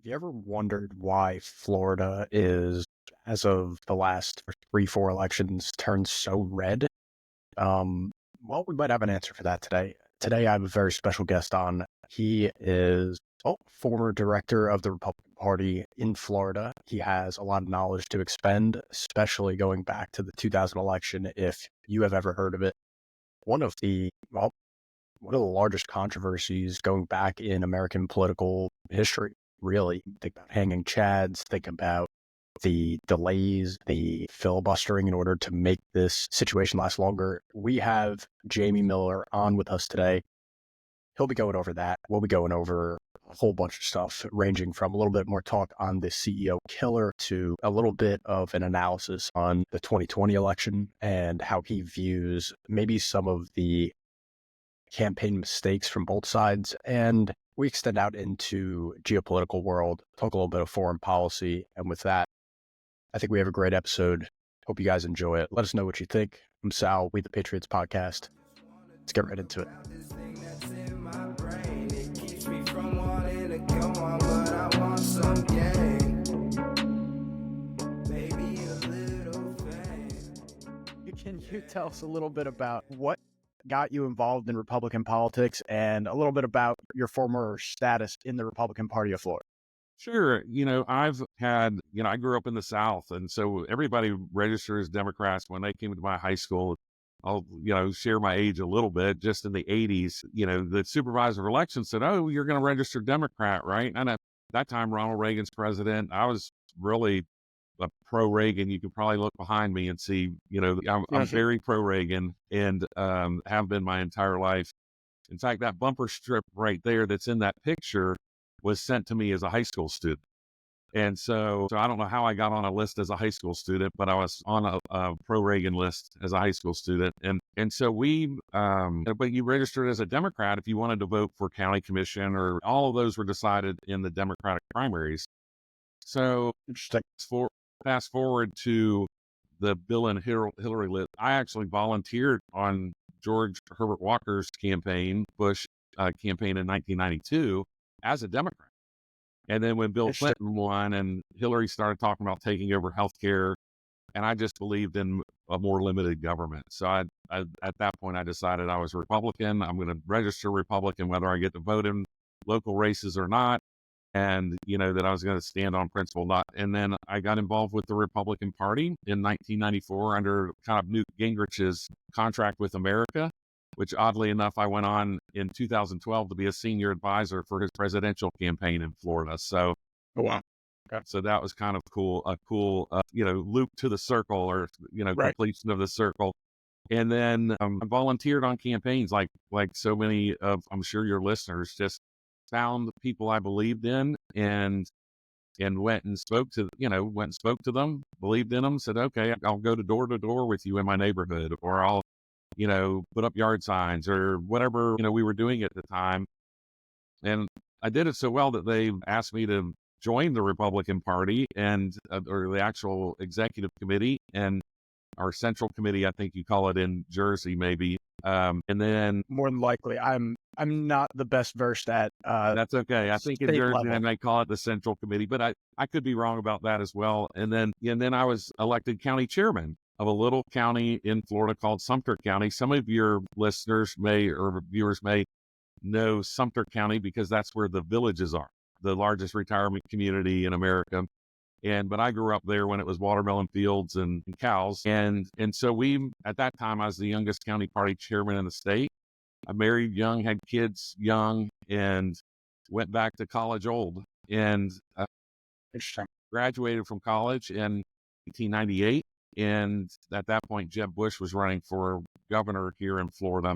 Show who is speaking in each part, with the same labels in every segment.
Speaker 1: Have you ever wondered why Florida is, as of the last 3, 4 elections, turned so red? Well, we might have an answer for that today. Today, I have a very special guest on. He is former director of the Republican Party in Florida. He has a lot of knowledge to expend, especially going back to the 2000 election, if you have ever heard of it. One of the largest controversies going back in American political history, really. Think about hanging chads, think about the delays, the filibustering in order to make this situation last longer. We have Jamie Miller on with us today. He'll be going over that. We'll be going over a whole bunch of stuff, ranging from a little bit more talk on the CEO killer to a little bit of an analysis on the 2020 election and how he views maybe some of the campaign mistakes from both sides. And we extend out into geopolitical world, talk a little bit of foreign policy. And with that, I think we have a great episode. Hope you guys enjoy it. Let us know what you think. I'm Sal, We The Patriots Podcast. Let's get right into it. Can you tell us a little bit about what got you involved in Republican politics and a little bit about your former status in the Republican Party of Florida?
Speaker 2: Sure. I grew up in the South, and so everybody registered as Democrats when they came to my high school. I'll, share my age a little bit. Just in the 80s, the supervisor of elections said, "Oh, you're going to register Democrat, right?" And at that time, Ronald Reagan's president. I was really a pro-Reagan. You can probably look behind me and see, I'm very pro-Reagan and have been my entire life. In fact, that bumper strip right there that's in that picture was sent to me as a high school student. And so I don't know how I got on a list as a high school student, but I was on a pro-Reagan list as a high school student. And so but you registered as a Democrat if you wanted to vote for county commission, or all of those were decided in the Democratic primaries. So
Speaker 1: Interesting.
Speaker 2: Fast forward to the Bill and Hillary list. I actually volunteered on George Herbert Walker's Bush campaign in 1992 as a Democrat. And then when Bill Clinton won and Hillary started talking about taking over healthcare, and I just believed in a more limited government. So I at that point, I decided I was a Republican. I'm going to register Republican, whether I get to vote in local races or not. And, that I was going to stand on principle. And then I got involved with the Republican Party in 1994 under kind of Newt Gingrich's contract with America, which oddly enough, I went on in 2012 to be a senior advisor for his presidential campaign in Florida. So,
Speaker 1: oh, wow. Okay.
Speaker 2: So that was kind of a cool, loop to the circle, or,
Speaker 1: Right.
Speaker 2: completion of the circle. And then I volunteered on campaigns like so many of, I'm sure, your listeners, just found people I believed in and went and spoke to them, believed in them, said, okay, I'll go door to door with you in my neighborhood, or I'll, put up yard signs or whatever, we were doing at the time. And I did it so well that they asked me to join the Republican Party or the actual executive committee and our central committee, I think you call it in Jersey, maybe. And then
Speaker 1: more than likely, I'm not the best versed at
Speaker 2: that's okay. I think in Jersey
Speaker 1: level.
Speaker 2: they might call it the Central Committee, but I could be wrong about that as well. And then I was elected county chairman of a little county in Florida called Sumter County. Some of your listeners or viewers may know Sumter County because that's where the Villages are, the largest retirement community in America. But I grew up there when it was watermelon fields and cows. And so at that time, I was the youngest county party chairman in the state. I married young, had kids young, and went back to college old. And graduated from college in 1998. And at that point, Jeb Bush was running for governor here in Florida.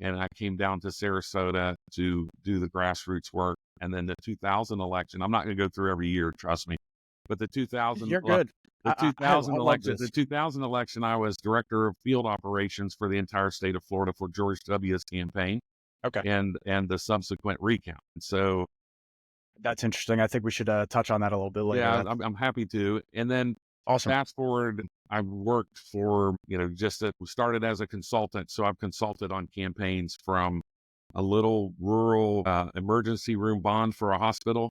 Speaker 2: And I came down to Sarasota to do the grassroots work. And then the 2000 election, I'm not going to go through every year, trust me. But the 2000,
Speaker 1: you're good.
Speaker 2: The 2000 election, I was director of field operations for the entire state of Florida for George W.'s campaign.
Speaker 1: Okay.
Speaker 2: And the subsequent recount. So
Speaker 1: that's interesting. I think we should touch on that a little bit later.
Speaker 2: Yeah, I'm happy to. And then
Speaker 1: awesome.
Speaker 2: Fast forward, I worked for, started as a consultant. So I've consulted on campaigns from a little rural emergency room bond for a hospital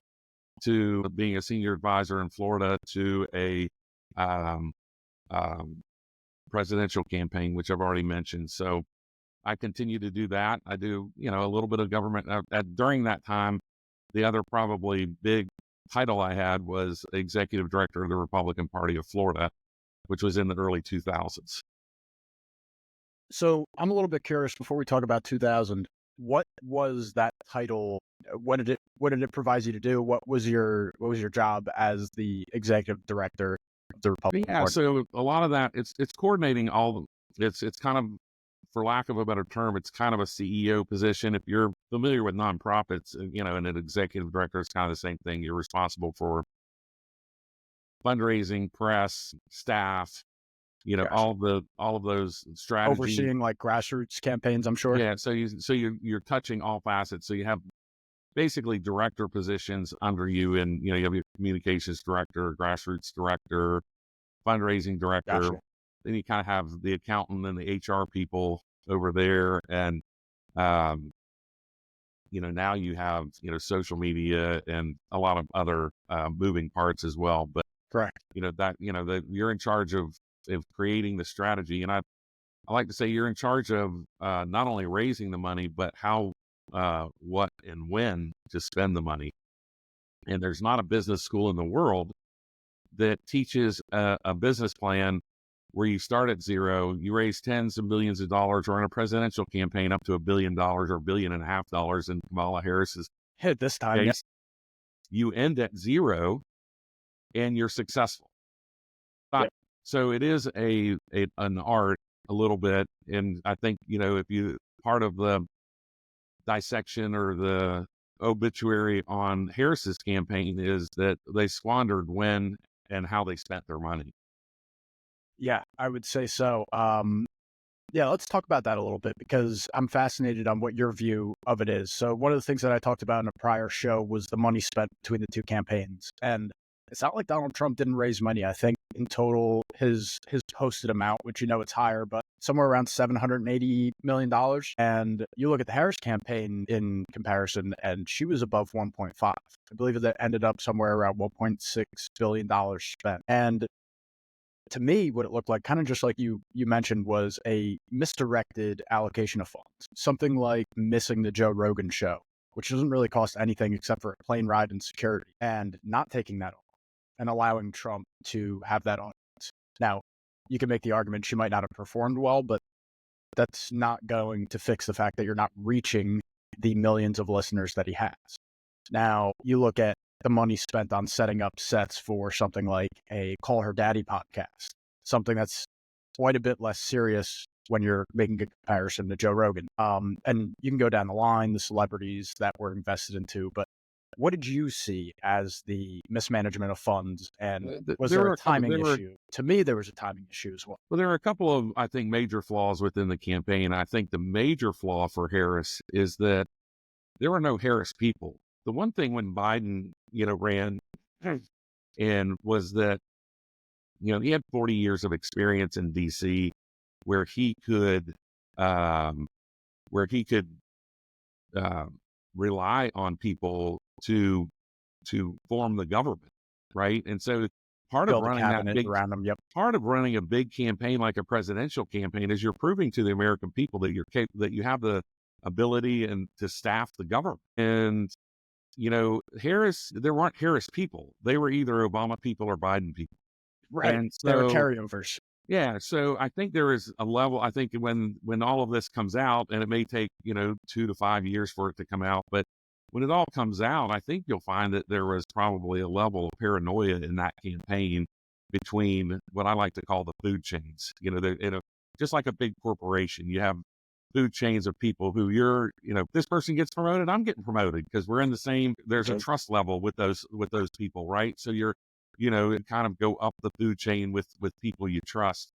Speaker 2: to being a senior advisor in Florida to a um, presidential campaign, which I've already mentioned. So I continue to do that. I do, a little bit of government. During that time, the other probably big title I had was executive director of the Republican Party of Florida, which was in the early 2000s.
Speaker 1: So I'm a little bit curious before we talk about 2000. What was that title? What did it provide you to do? What was your job as the executive director of the Republican Party?
Speaker 2: So a lot of that it's coordinating all. It's kind of, for lack of a better term, it's kind of a CEO position. If you're familiar with nonprofits, and an executive director is kind of the same thing. You're responsible for fundraising, press, staff,
Speaker 1: Gotcha.
Speaker 2: all of those strategies.
Speaker 1: Overseeing like grassroots campaigns, I'm sure.
Speaker 2: Yeah. So you're touching all facets. So you have basically director positions under you, and you have your communications director, grassroots director, fundraising director.
Speaker 1: Gotcha.
Speaker 2: Then you kind of have the accountant and the HR people over there, and now you have social media and a lot of other moving parts as well. But
Speaker 1: correct.
Speaker 2: that you're in charge of creating the strategy, and I like to say you're in charge of not only raising the money, but how, what, and when to spend the money. And there's not a business school in the world that teaches a business plan where you start at zero, you raise tens of millions of dollars, or in a presidential campaign up to $1 billion or $1.5 billion in Kamala Harris's
Speaker 1: hit this time.
Speaker 2: case, you end at zero and you're successful.
Speaker 1: Yep.
Speaker 2: So it is an art a little bit. And I think, if you part of the dissection or the obituary on Harris's campaign is that they squandered when and how they spent their money.
Speaker 1: Yeah, I would say so. Yeah, let's talk about that a little bit, because I'm fascinated on what your view of it is. So one of the things that I talked about in a prior show was the money spent between the two campaigns. And it's not like Donald Trump didn't raise money. I think in total, his posted amount, which it's higher, but somewhere around $780 million. And you look at the Harris campaign in comparison, and she was above 1.5. I believe that ended up somewhere around $1.6 billion spent. And to me, what it looked like, kind of just like you mentioned, was a misdirected allocation of funds. Something like missing the Joe Rogan show, which doesn't really cost anything except for a plane ride and security, and not taking that off and allowing Trump to have that audience. Now, you can make the argument she might not have performed well, but that's not going to fix the fact that you're not reaching the millions of listeners that he has. Now, you look at the money spent on setting up sets for something like a Call Her Daddy podcast, something that's quite a bit less serious when you're making a comparison to Joe Rogan. And you can go down the line, the celebrities that were invested into, but what did you see as the mismanagement of funds? And was there a timing issue? To me, there was a timing issue as well.
Speaker 2: Well, there are a couple of, I think, major flaws within the campaign. I think the major flaw for Harris is that there were no Harris people. The one thing when Biden, ran and was that, he had 40 years of experience in DC where he could rely on people to form the government, right? And so part of running part of running a big campaign like a presidential campaign is you're proving to the American people that that you have the ability and to staff the government. And Harris, there weren't Harris people. They were either Obama people or Biden people.
Speaker 1: Right. And so, there were carryovers.
Speaker 2: Yeah. So I think there is a level, I think when all of this comes out, and it may take, 2 to 5 years for it to come out, but when it all comes out, I think you'll find that there was probably a level of paranoia in that campaign between what I like to call the food chains. Just like a big corporation, you have food chains of people who this person gets promoted, I'm getting promoted because we're in the same, there's a trust level with those people, right? So you're, kind of go up the food chain with people you trust.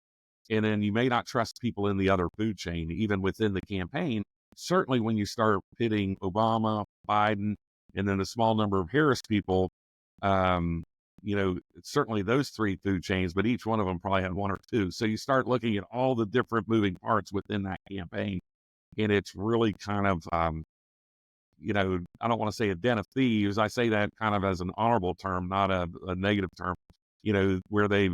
Speaker 2: And then you may not trust people in the other food chain, even within the campaign. Certainly when you start pitting Obama, Biden, and then a small number of Harris people, certainly those three food chains, but each one of them probably had one or two. So you start looking at all the different moving parts within that campaign, and it's really kind of, I don't want to say a den of thieves. I say that kind of as an honorable term, not a negative term, where they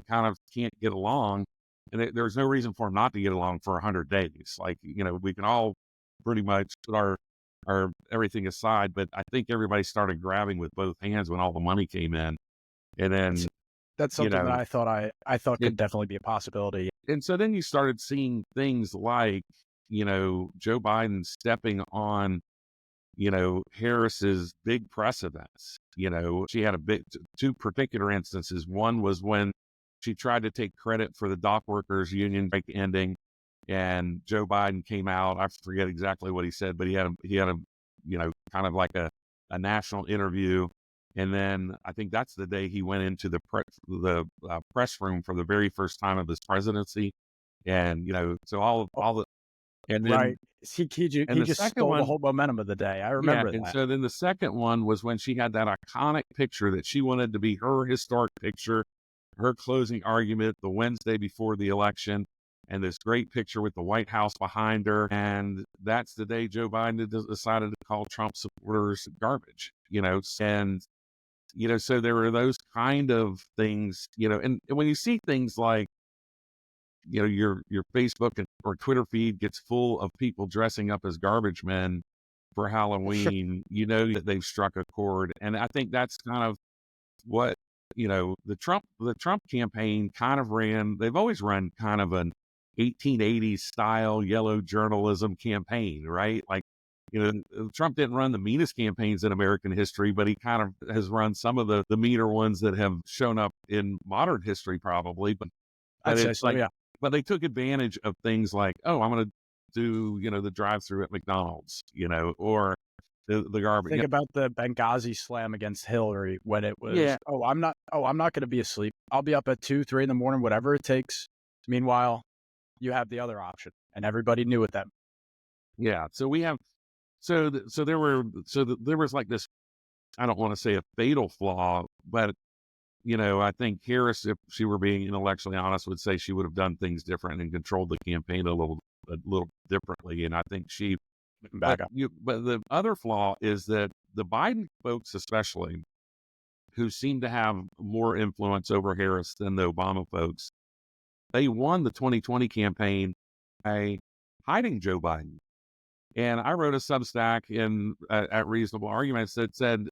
Speaker 2: kind of can't get along. And there's no reason for them not to get along for 100 days. Like, we can all pretty much put our everything aside, but I think everybody started grabbing with both hands when all the money came in. And then,
Speaker 1: that's something that I thought could definitely be a possibility.
Speaker 2: And so then you started seeing things like, Joe Biden stepping on, Harris's big press events. She had two particular instances. One was when she tried to take credit for the dock workers union strike ending, and Joe Biden came out. I forget exactly what he said, but he had a kind of like a national interview. And then I think that's the day he went into the press room for the very first time of his presidency. And, so all the, and then,
Speaker 1: right. He just stole the whole momentum of the day. I remember that.
Speaker 2: And so then the second one was when she had that iconic picture that she wanted to be her historic picture, her closing argument the Wednesday before the election, and this great picture with the White House behind her. And that's the day Joe Biden decided to call Trump supporters garbage, and, so there were those kind of things, and when you see things like, your Facebook or Twitter feed gets full of people dressing up as garbage men for Halloween, that they've struck a chord. And I think that's kind of what, the Trump campaign kind of they've always run kind of an 1880s style yellow journalism campaign, right? Like, Trump didn't run the meanest campaigns in American history, but he kind of has run some of the meaner ones that have shown up in modern history, probably. But it's like, yeah. But they took advantage of things like, oh, I'm going to do, the drive-through at McDonald's, or the garbage.
Speaker 1: Think about the Benghazi slam against Hillary when it was, I'm not going to be asleep. I'll be up at 2, 3 in the morning, whatever it takes. Meanwhile, you have the other option, and everybody knew what that meant.
Speaker 2: Yeah. So we have, there was like this, I don't want to say a fatal flaw, but I think Harris, if she were being intellectually honest, would say she would have done things different and controlled the campaign a little differently. And I think but the other flaw is that the Biden folks, especially, who seem to have more influence over Harris than the Obama folks, they won the 2020 campaign by hiding Joe Biden. And I wrote a Substack at Reasonable Arguments that said,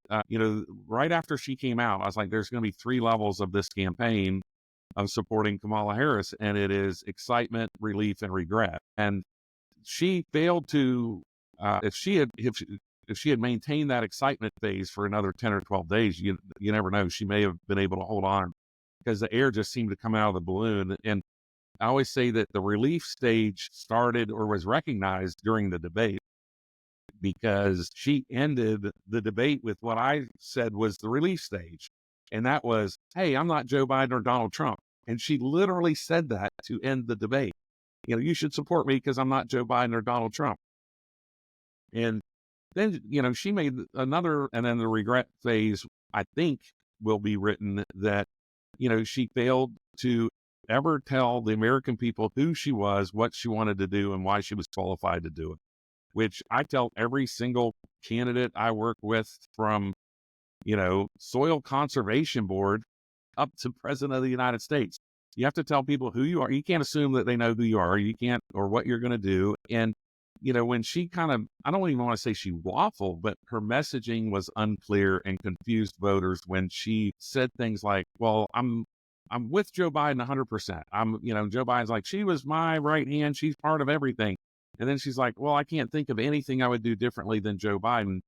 Speaker 2: right after she came out, I was like, there's going to be 3 levels of this campaign of supporting Kamala Harris. And it is excitement, relief, and regret. And she failed to, if she had maintained that excitement phase for another 10 or 12 days, you never know. She may have been able to hold on because the air just seemed to come out of the balloon. And I always say that the relief stage started or was recognized during the debate, because she ended the debate with what I said was the relief stage. And that was, hey, I'm not Joe Biden or Donald Trump. And she literally said that to end the debate. You should support me because I'm not Joe Biden or Donald Trump. And then, she made another, and then the regret phase, I think, will be written that, she failed to ever tell the American people who she was, what she wanted to do, and why she was qualified to do it, which I tell every single candidate I work with, from, Soil Conservation Board up to President of the United States. You have to tell people who you are. You can't assume that they know who you are. You can't, or what you're going to do. And, when she kind of, I don't even want to say she waffled, but her messaging was unclear and confused voters when she said things like, well, I'm with Joe Biden 100%. Joe Biden's like, she was my right hand. She's part of everything. And then she's like, well, I can't think of anything I would do differently than Joe Biden.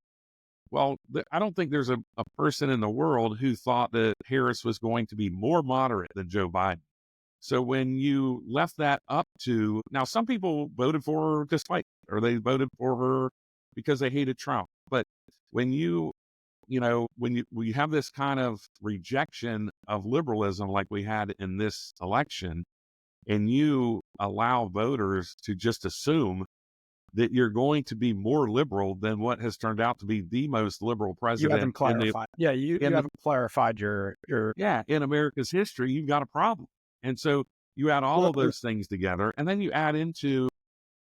Speaker 2: Well, I don't think there's a person in the world who thought that Harris was going to be more moderate than Joe Biden. So when you left that up to, now some people voted for her despite, or they voted for her because they hated Trump. But when we have this kind of rejection of liberalism like we had in this election, and you allow voters to just assume that you're going to be more liberal than what has turned out to be the most liberal president.
Speaker 1: You haven't clarified. You haven't clarified your.
Speaker 2: Yeah, in America's history, you've got a problem. And so you add all of those things together, and then you add into,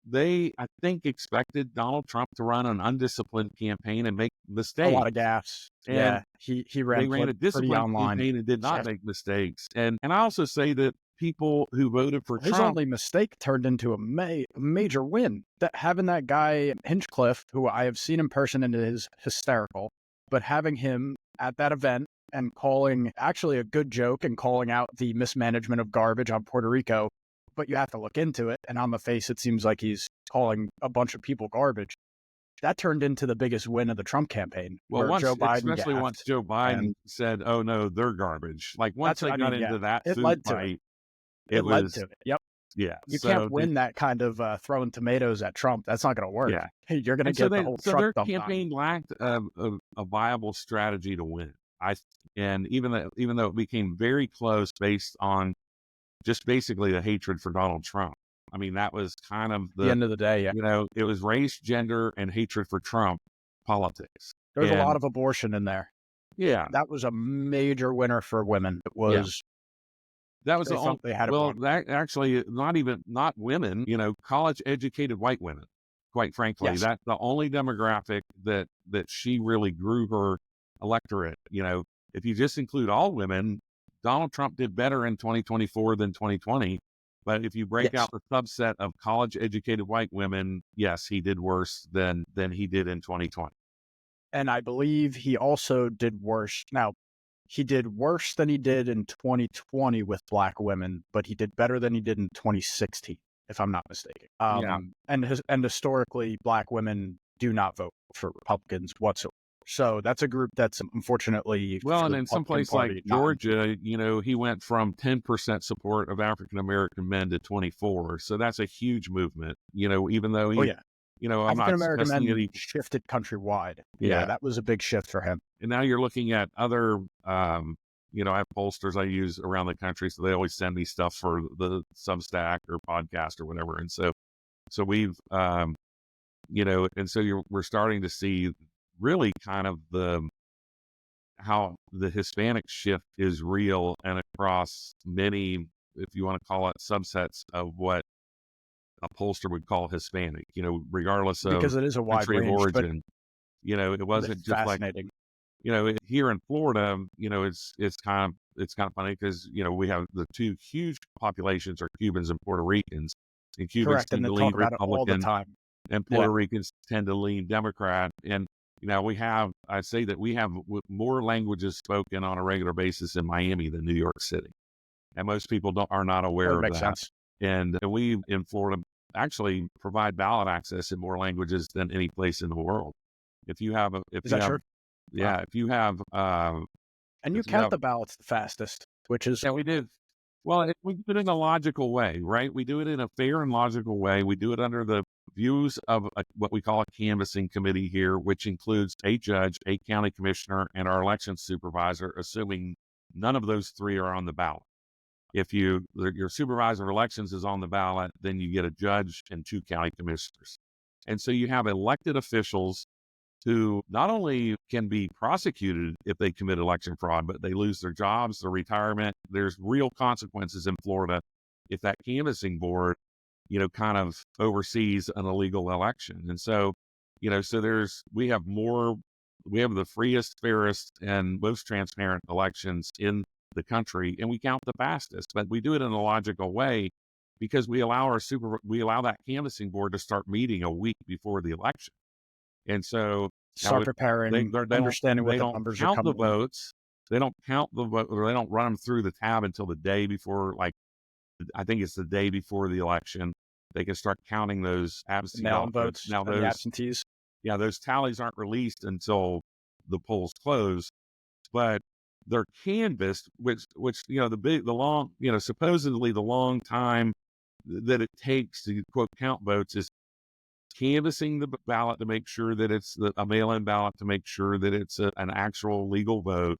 Speaker 2: they, I think, expected Donald Trump to run an undisciplined campaign and make
Speaker 1: A
Speaker 2: mistakes.
Speaker 1: lot of gaffes.
Speaker 2: And
Speaker 1: Yeah, he
Speaker 2: they
Speaker 1: ran
Speaker 2: ran a
Speaker 1: pretty
Speaker 2: disciplined
Speaker 1: online.
Speaker 2: campaign and did not make mistakes. And I also say that people who voted for
Speaker 1: His
Speaker 2: Trump,
Speaker 1: only mistake turned into a major win. That having that guy Hinchcliffe, who I have seen in person and is hysterical, but having him at that event and calling actually a good joke and calling out the mismanagement of garbage on Puerto Rico, but you have to look into it. And on the face, it seems like he's calling a bunch of people garbage. That turned into the biggest win of the Trump campaign.
Speaker 2: well,
Speaker 1: where Joe Biden
Speaker 2: especially once
Speaker 1: gaffed,
Speaker 2: Joe Biden
Speaker 1: and
Speaker 2: said, "Oh no, they're garbage." Like once
Speaker 1: that's
Speaker 2: they
Speaker 1: what I
Speaker 2: got
Speaker 1: mean. Yeah,
Speaker 2: into that
Speaker 1: it
Speaker 2: food
Speaker 1: led to it.
Speaker 2: fight,
Speaker 1: It
Speaker 2: it
Speaker 1: led to
Speaker 2: was
Speaker 1: it. Yep.
Speaker 2: yeah.
Speaker 1: You
Speaker 2: So
Speaker 1: can't win that kind of throwing tomatoes at Trump. That's not going to work.
Speaker 2: yeah,
Speaker 1: You're going to
Speaker 2: and so
Speaker 1: get the whole truck
Speaker 2: their
Speaker 1: dumped on you.
Speaker 2: campaign lacked a viable strategy to win. And even though it became very close based on just basically the hatred for Donald Trump. I mean, that was kind of
Speaker 1: At the end of the day, yeah.
Speaker 2: it was race, gender, and hatred for Trump politics.
Speaker 1: There's a
Speaker 2: And
Speaker 1: lot of abortion in there.
Speaker 2: yeah,
Speaker 1: That was a major winner for women. It
Speaker 2: yeah,
Speaker 1: was,
Speaker 2: that was
Speaker 1: they
Speaker 2: the only,
Speaker 1: thought they had it
Speaker 2: well,
Speaker 1: won.
Speaker 2: that actually not women, college educated white women, quite frankly.
Speaker 1: Yes.
Speaker 2: That's the only demographic that she really grew her electorate. If you just include all women, Donald Trump did better in 2024 than 2020. But if you break
Speaker 1: Yes.
Speaker 2: out the subset of college educated white women, yes, he did worse than he did in 2020.
Speaker 1: And I believe he also did worse. Now, he did worse than he did in 2020 with black women, but he did better than he did in 2016, if I'm not mistaken.
Speaker 2: Yeah.
Speaker 1: And historically, black women do not vote for Republicans whatsoever. So that's a group that's unfortunately,
Speaker 2: Well,
Speaker 1: for
Speaker 2: and
Speaker 1: the
Speaker 2: in some
Speaker 1: Republican
Speaker 2: place like
Speaker 1: Party, not-
Speaker 2: Georgia, he went from 10% support of African American men to 24. So that's a huge movement. Even though he,
Speaker 1: oh yeah,
Speaker 2: I'm not
Speaker 1: African American
Speaker 2: suggesting
Speaker 1: men
Speaker 2: that he,
Speaker 1: shifted countrywide.
Speaker 2: Yeah.
Speaker 1: That was a big shift for him.
Speaker 2: and now you're looking at other, I have pollsters I use around the country, so they always send me stuff for the Substack or podcast or whatever. And so we've, and so we're starting to see really kind of how the Hispanic shift is real and across many, if you want to call it, subsets of what a pollster would call Hispanic, regardless of
Speaker 1: Because it is a wide
Speaker 2: country of
Speaker 1: range, but
Speaker 2: origin. It wasn't
Speaker 1: it's
Speaker 2: just like,
Speaker 1: fascinating.
Speaker 2: here in Florida, it's kind of funny because, we have the two huge populations are Cubans and Puerto Ricans. And Cubans
Speaker 1: Correct, and
Speaker 2: tend
Speaker 1: they
Speaker 2: to
Speaker 1: talk
Speaker 2: lean
Speaker 1: about it all the
Speaker 2: Republican
Speaker 1: time.
Speaker 2: and Puerto Ricans tend to lean Democrat. And I say that we have more languages spoken on a regular basis in Miami than New York City, and most people are not aware
Speaker 1: That
Speaker 2: of
Speaker 1: makes
Speaker 2: that.
Speaker 1: sense.
Speaker 2: And we in Florida actually provide ballot access in more languages than any place in the world. If you have,
Speaker 1: Is that true?
Speaker 2: yeah, if you have,
Speaker 1: and you
Speaker 2: if you
Speaker 1: count
Speaker 2: have,
Speaker 1: the ballots the fastest, which is
Speaker 2: yeah, we do. Well, we do it in a logical way, right? We do it in a fair and logical way. We do it under the views of what we call a canvassing committee here, which includes a judge, a county commissioner, and our election supervisor, assuming none of those three are on the ballot. If your supervisor of elections is on the ballot, then you get a judge and two county commissioners. And so you have elected officials who not only can be prosecuted if they commit election fraud, but they lose their jobs, their retirement. There's real consequences in Florida if that canvassing board, kind of oversees an illegal election. And so, we have the freest, fairest, and most transparent elections in the country, and we count the fastest, but we do it in a logical way because we allow that canvassing board to start meeting a week before the election. And so
Speaker 1: start preparing, understanding what the numbers are coming.
Speaker 2: They don't count the vote, or they don't run them through the tab until the day before. Like, I think it's the day before the election. They can start counting those absentee
Speaker 1: mail-in votes.
Speaker 2: Now
Speaker 1: the absentees.
Speaker 2: Yeah, those tallies aren't released until the polls close, but they're canvassed, which supposedly the long time that it takes to quote count votes is canvassing the ballot to make sure that it's a mail-in ballot, to make sure that it's an actual legal vote,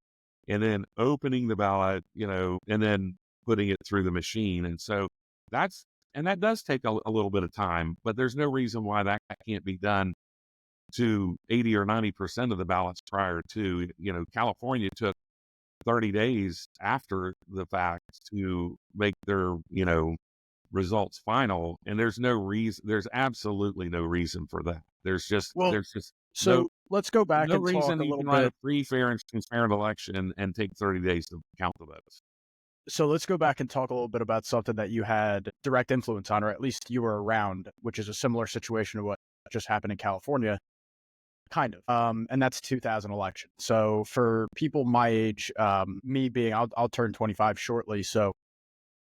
Speaker 2: and then opening the ballot, and then putting it through the machine. And so that does take a little bit of time, but there's no reason why that can't be done to 80 or 90% of the ballots prior to. California took 30 days after the fact to make their, results final, and there's no reason. There's absolutely no reason for that. There's just
Speaker 1: Well,
Speaker 2: no
Speaker 1: so let's go back
Speaker 2: no
Speaker 1: and talk
Speaker 2: reason
Speaker 1: a
Speaker 2: you
Speaker 1: little
Speaker 2: can run a
Speaker 1: bit.
Speaker 2: free, fair, and transparent election and take 30 days to count the votes.
Speaker 1: So let's go back and talk a little bit about something that you had direct influence on, or at least you were around, which is a similar situation to what just happened in California, kind of. And that's 2000 election. So for people my age, me being, I'll turn 25 shortly. So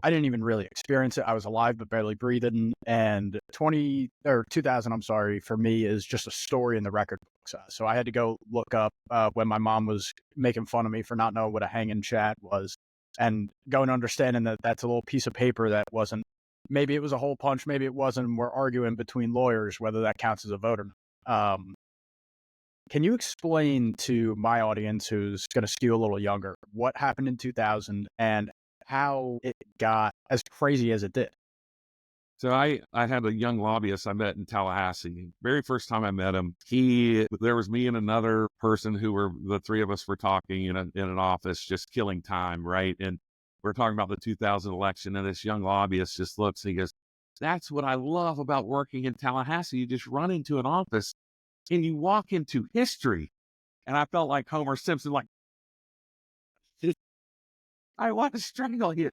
Speaker 1: I didn't even really experience it. I was alive, but barely breathing. And 2000, I'm sorry, for me is just a story in the record books. So I had to go look up when my mom was making fun of me for not knowing what a hanging chad was, and going understanding that that's a little piece of paper that wasn't, maybe it was a hole punch, maybe it wasn't. And we're arguing between lawyers whether that counts as a vote or not. Can you explain to my audience who's going to skew a little younger what happened in 2000 and how it got as crazy as it did?
Speaker 2: So I had a young lobbyist I met in Tallahassee. Very first time I met him, there was me and another person the three of us were talking in an office, just killing time, right? And we're talking about the 2000 election, and this young lobbyist just looks and he goes, "That's what I love about working in Tallahassee. You just run into an office and you walk into history." And I felt like Homer Simpson, like, I want to strangle you.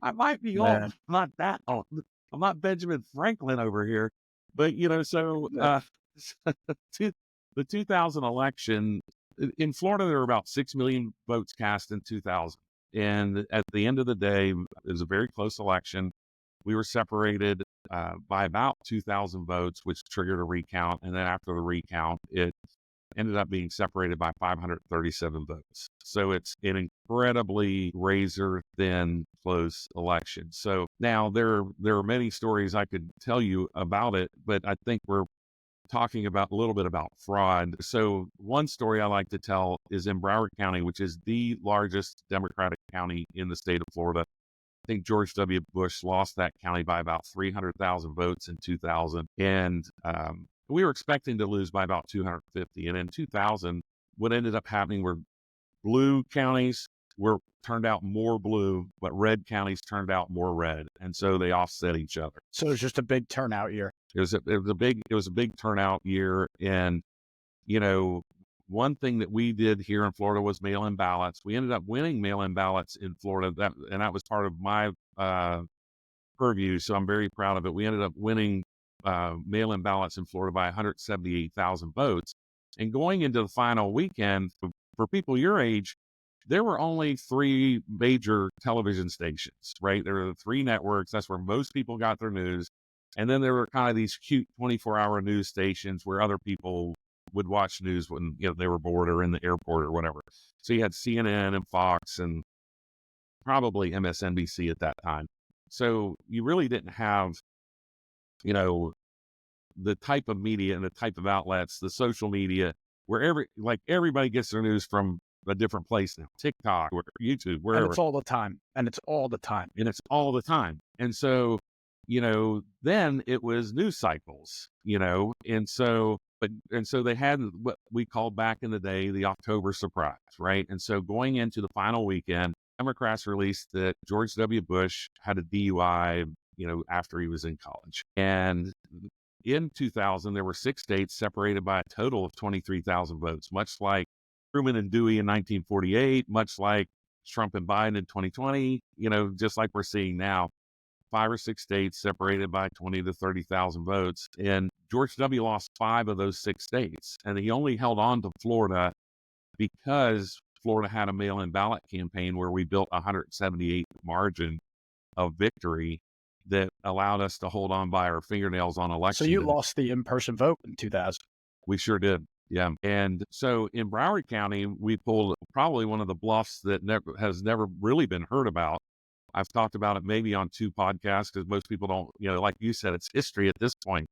Speaker 2: I might be old,
Speaker 1: Man.
Speaker 2: not that old. I'm not Benjamin Franklin over here. But, so the 2000 election in Florida, there were about 6 million votes cast in 2000. And at the end of the day, it was a very close election. We were separated by about 2,000 votes, which triggered a recount. And then after the recount, it ended up being separated by 537 votes. So it's an incredibly razor thin close election. So now there are many stories I could tell you about it, but I think we're talking about a little bit about fraud. So one story I like to tell is in Broward County, which is the largest Democratic county in the state of Florida. I think George W. Bush lost that county by about 300,000 votes in 2000. And we were expecting to lose by about 250. And in 2000, what ended up happening were blue counties turned out more blue, but red counties turned out more red. And so they offset each other.
Speaker 1: So it was just a big turnout year.
Speaker 2: It was a big turnout year. And, one thing that we did here in Florida was mail-in ballots. We ended up winning mail-in ballots in Florida, and that was part of my purview. So I'm very proud of it. We ended up winning mail-in ballots in Florida by 178,000 votes. And going into the final weekend, for people your age, there were only 3 major television stations, right? There were 3 networks. That's where most people got their news. And then there were kind of these cute 24-hour news stations where other people would watch news when they were bored or in the airport or whatever. So you had CNN and Fox and probably MSNBC at that time. So you really didn't have, the type of media and the type of outlets, the social media, where everybody gets their news from a different place now, TikTok or YouTube, wherever.
Speaker 1: And it's all the time. And it's all the time.
Speaker 2: And so, then it was news cycles, and so they had what we called back in the day the October surprise, right? And so going into the final weekend, Democrats released that George W. Bush had a DUI, after he was in college. And in 2000, there were 6 states separated by a total of 23,000 votes, much like Truman and Dewey in 1948, much like Trump and Biden in 2020, just like we're seeing now. 5 or 6 states separated by 20 to 30,000 votes. And George W. lost 5 of those 6 states. And he only held on to Florida because Florida had a mail-in ballot campaign where we built 178 margin of victory that allowed us to hold on by our fingernails on election.
Speaker 1: So you lost the in-person vote in 2000.
Speaker 2: We sure did. Yeah. And so in Broward County, we pulled probably one of the bluffs that has never really been heard about. I've talked about it maybe on 2 podcasts because most people don't, like you said, it's history at this point.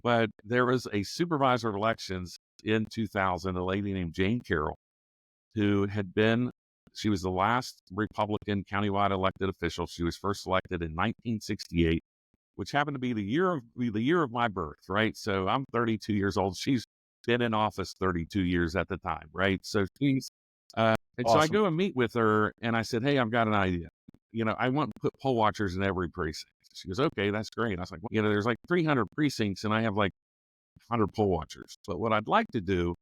Speaker 2: But there was a supervisor of elections in 2000, a lady named Jane Carroll, who she was the last Republican countywide elected official. She was first elected in 1968, which happened to be the year of my birth, right? So I'm 32 years old. She's been in office 32 years at the time, right? So she's, and awesome. So I go and meet with her and I said, "Hey, I've got an idea. I want to put poll watchers in every precinct." She goes, okay, that's great. I was like, well, there's like 300 precincts and I have like 100 poll watchers. But what I'd like to do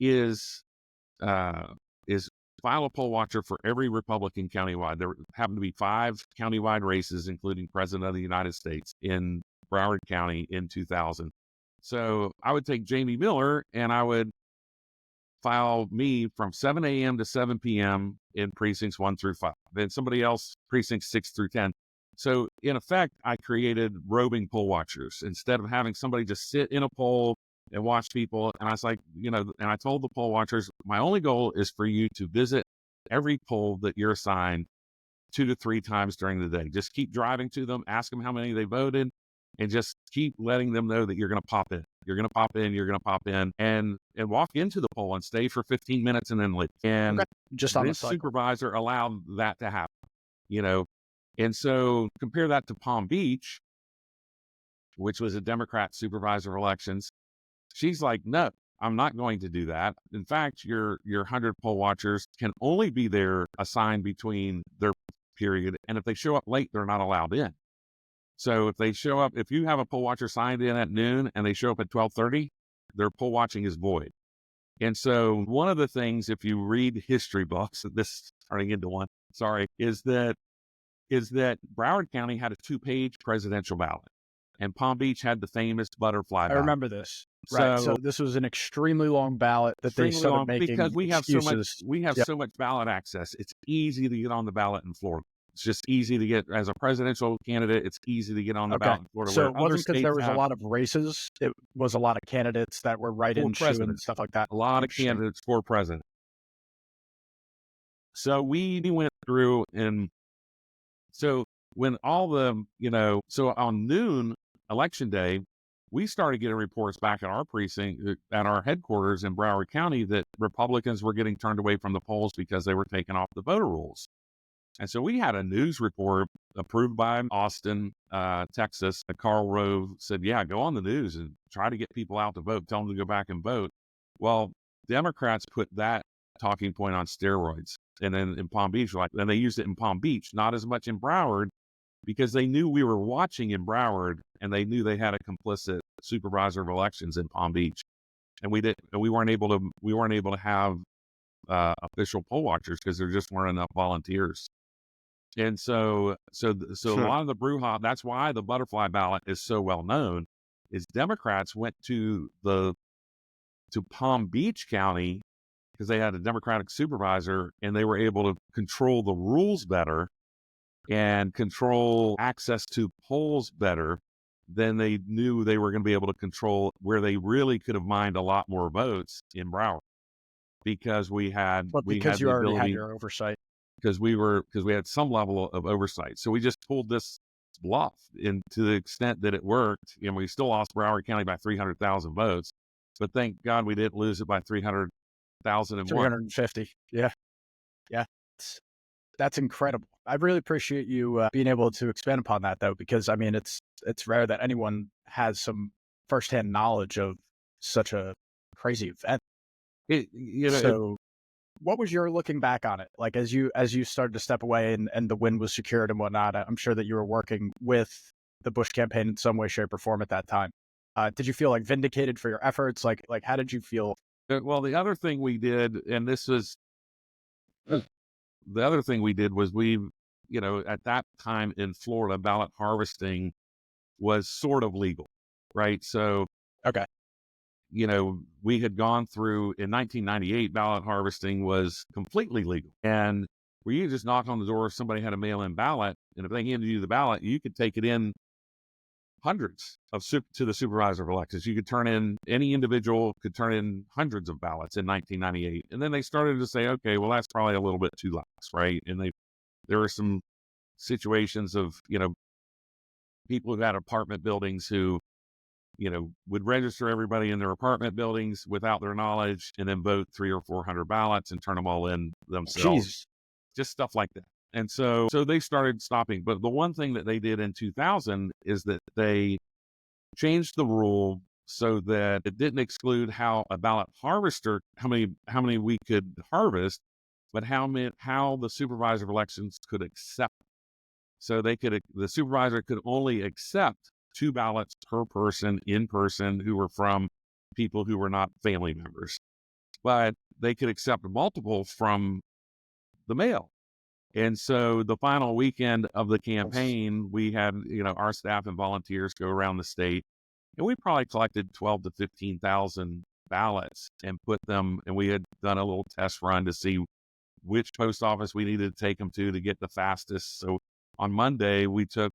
Speaker 2: is uh, is file a poll watcher for every Republican countywide. There happened to be 5 countywide races, including President of the United States in Broward County in 2000. So I would take Jamie Miller and I would file me from 7 a.m. to 7 p.m. in precincts 1 through 5. Then somebody else, precincts 6 through 10. So in effect, I created roving poll watchers instead of having somebody just sit in a poll and watch people. And I was like, and I told the poll watchers, my only goal is for you to visit every poll that you're assigned 2 to 3 times during the day. Just keep driving to them, ask them how many they voted, and just keep letting them know that you're going to pop in. You're going to pop in, you're going to pop in, and walk into the poll and stay for 15 minutes and then leave. And
Speaker 1: Okay. Just on the
Speaker 2: this
Speaker 1: cycle.
Speaker 2: supervisor allowed that to happen, And so compare that to Palm Beach, which was a Democrat supervisor of elections. She's like, no, I'm not going to do that. In fact, your 100 poll watchers can only be there assigned between their period. And if they show up late, they're not allowed in. So if you have a poll watcher signed in at noon and they show up at 12:30, their poll watching is void. And so one of the things, if you read history books, this is turning into one, is that Broward County had a 2-page presidential ballot and Palm Beach had the famous butterfly ballot.
Speaker 1: I remember this. Right. So this was an extremely long ballot that they started making
Speaker 2: because we
Speaker 1: excuses.
Speaker 2: have so much ballot access. It's easy to get on the ballot in Florida. It's just easy to get as a presidential candidate. It's easy to get on the ballot in Florida.
Speaker 1: So it wasn't because there was a lot of races. It was a lot of candidates that were write-in and stuff like that.
Speaker 2: A lot of candidates for president. So we went through and so when all the, so on noon election day, we started getting reports back at our precinct, at our headquarters in Broward County, that Republicans were getting turned away from the polls because they were taking off the voter rolls. And so we had a news report approved by Austin, Texas. Karl Rove said, yeah, go on the news and try to get people out to vote. Tell them to go back and vote. Well, Democrats put that talking point on steroids. And then in Palm Beach, and they used it in Palm Beach, not as much in Broward, because they knew we were watching in Broward and they knew they had a complicit supervisor of elections in Palm Beach. And we weren't able to have official poll watchers because there just weren't enough volunteers. And so a lot of the brouhaha, that's why the butterfly ballot is so well known, is Democrats went to Palm Beach County because they had a Democratic supervisor and they were able to control the rules better and control access to polls better than they knew they were going to be able to control, where they really could have mined a lot more votes in Broward because we had
Speaker 1: you already had your oversight.
Speaker 2: Because we had some level of oversight. So we just pulled this bluff, and to the extent that it worked, and we still lost Broward County by 300,000 votes, but thank God we didn't lose it by 300,001.
Speaker 1: 350. Yeah. That's incredible. I really appreciate you being able to expand upon that, though, because I mean, it's rare that anyone has some firsthand knowledge of such a crazy event. What was your looking back on it? Like as you started to step away and the win was secured and whatnot, I'm sure that you were working with the Bush campaign in some way, shape, or form at that time. Did you feel like vindicated for your efforts? Like how did you feel?
Speaker 2: Well, the other thing we did, and this was the other thing we did was at that time in Florida, ballot harvesting was sort of legal, right? So,
Speaker 1: okay.
Speaker 2: We had gone through in 1998, ballot harvesting was completely legal. And where you just knock on the door if somebody had a mail-in ballot, and if they handed you the ballot, you could take it in hundreds to the supervisor of elections. You could any individual could turn in hundreds of ballots in 1998. And then they started to say, okay, well, that's probably a little bit too lax, right? And there were some situations of, people who had apartment buildings who, would register everybody in their apartment buildings without their knowledge and then vote 300 or 400 ballots and turn them all in themselves.
Speaker 1: Jeez.
Speaker 2: Just stuff like that. And so they started stopping. But the one thing that they did in 2000 is that they changed the rule so that it didn't exclude how a ballot harvester, how many we could harvest, but how the supervisor of elections could accept. So the supervisor could only accept 2 ballots per person in person who were from people who were not family members, but they could accept multiple from the mail. And so the final weekend of the campaign, we had, our staff and volunteers go around the state, and we probably collected 12 to 15,000 ballots and put them, and we had done a little test run to see which post office we needed to take them to get the fastest. So on Monday, we took,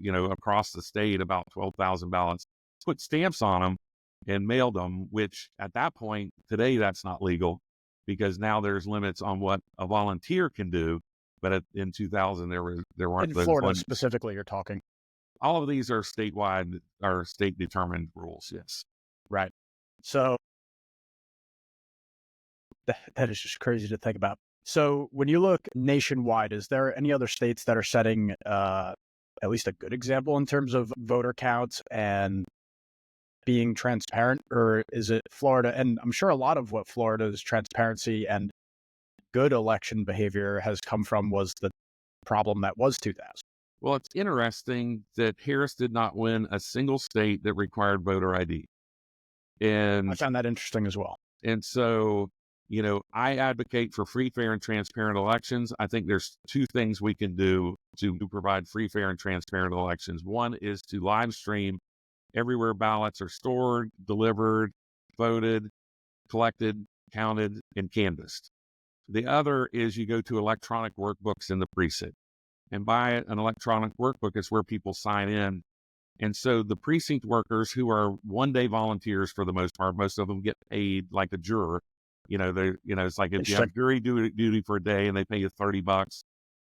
Speaker 2: across the state about 12,000 ballots, put stamps on them and mailed them, which at that point, today, that's not legal because now there's limits on what a volunteer can do. But in 2000, there weren't
Speaker 1: in
Speaker 2: those
Speaker 1: Florida
Speaker 2: limits.
Speaker 1: specifically. You're talking.
Speaker 2: All of these are statewide or state determined rules. Yes.
Speaker 1: Right. So that is just crazy to think about. So when you look nationwide, is there any other states that are setting at least a good example in terms of voter counts and being transparent, or is it Florida? And I'm sure a lot of what Florida's transparency and good election behavior has come from was the problem that was 2000.
Speaker 2: Well, it's interesting that Harris did not win a single state that required voter ID. And
Speaker 1: I found that interesting as well.
Speaker 2: And so, I advocate for free, fair, and transparent elections. I think there's 2 things we can do to provide free, fair, and transparent elections. One is to live stream everywhere ballots are stored, delivered, voted, collected, counted, and canvassed. The other is you go to electronic workbooks in the precinct. And by an electronic workbook, it's where people sign in. And so the precinct workers who are one-day volunteers for the most part, most of them get paid like a juror. It's like if you have jury duty for a day and they pay you $30,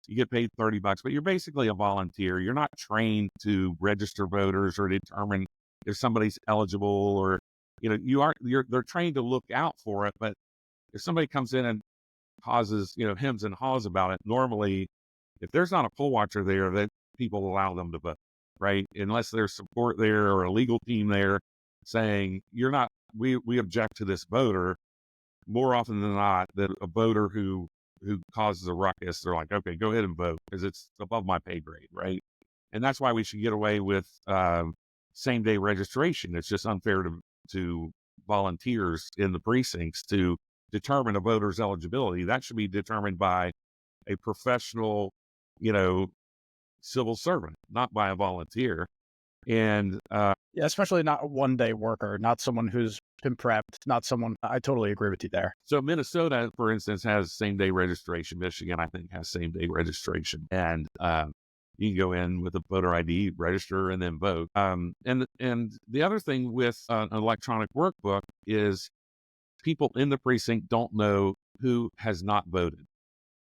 Speaker 2: you get paid $30, but you're basically a volunteer. You're not trained to register voters or determine if somebody's eligible or, they're trained to look out for it. But if somebody comes in and causes, hems and haws about it, normally, if there's not a poll watcher there, that people allow them to vote, right? Unless there's support there or a legal team there saying, we object to this voter. More often than not, that a voter who causes a ruckus, they're like, okay, go ahead and vote because it's above my pay grade, right? And that's why we should get away with same-day registration. It's just unfair to volunteers in the precincts to determine a voter's eligibility. That should be determined by a professional, civil servant, not by a volunteer. And
Speaker 1: especially not a one-day worker, not someone who's been prepped, not someone. I totally agree with you there.
Speaker 2: So Minnesota, for instance, has same-day registration. Michigan, I think, has same-day registration, and you can go in with a voter ID, register, and then vote. And the other thing with an electronic workbook is people in the precinct don't know who has not voted.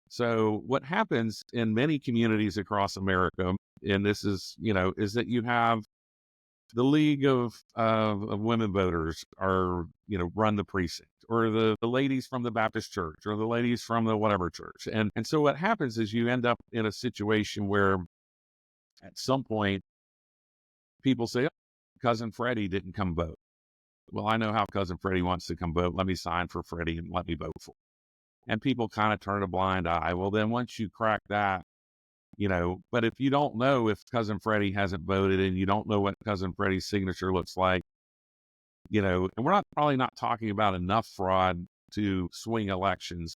Speaker 2: So what happens in many communities across America, and this is, is that you have the League of Women Voters are, run the precinct, or the ladies from the Baptist church, or the ladies from the whatever church. And so what happens is you end up in a situation where at some point people say, oh, Cousin Freddie didn't come vote. Well, I know how Cousin Freddie wants to come vote. Let me sign for Freddie and let me vote for him. And people kind of turn a blind eye. Well, then once you crack that, but if you don't know if Cousin Freddie hasn't voted and you don't know what Cousin Freddie's signature looks like, and we're probably not talking about enough fraud to swing elections.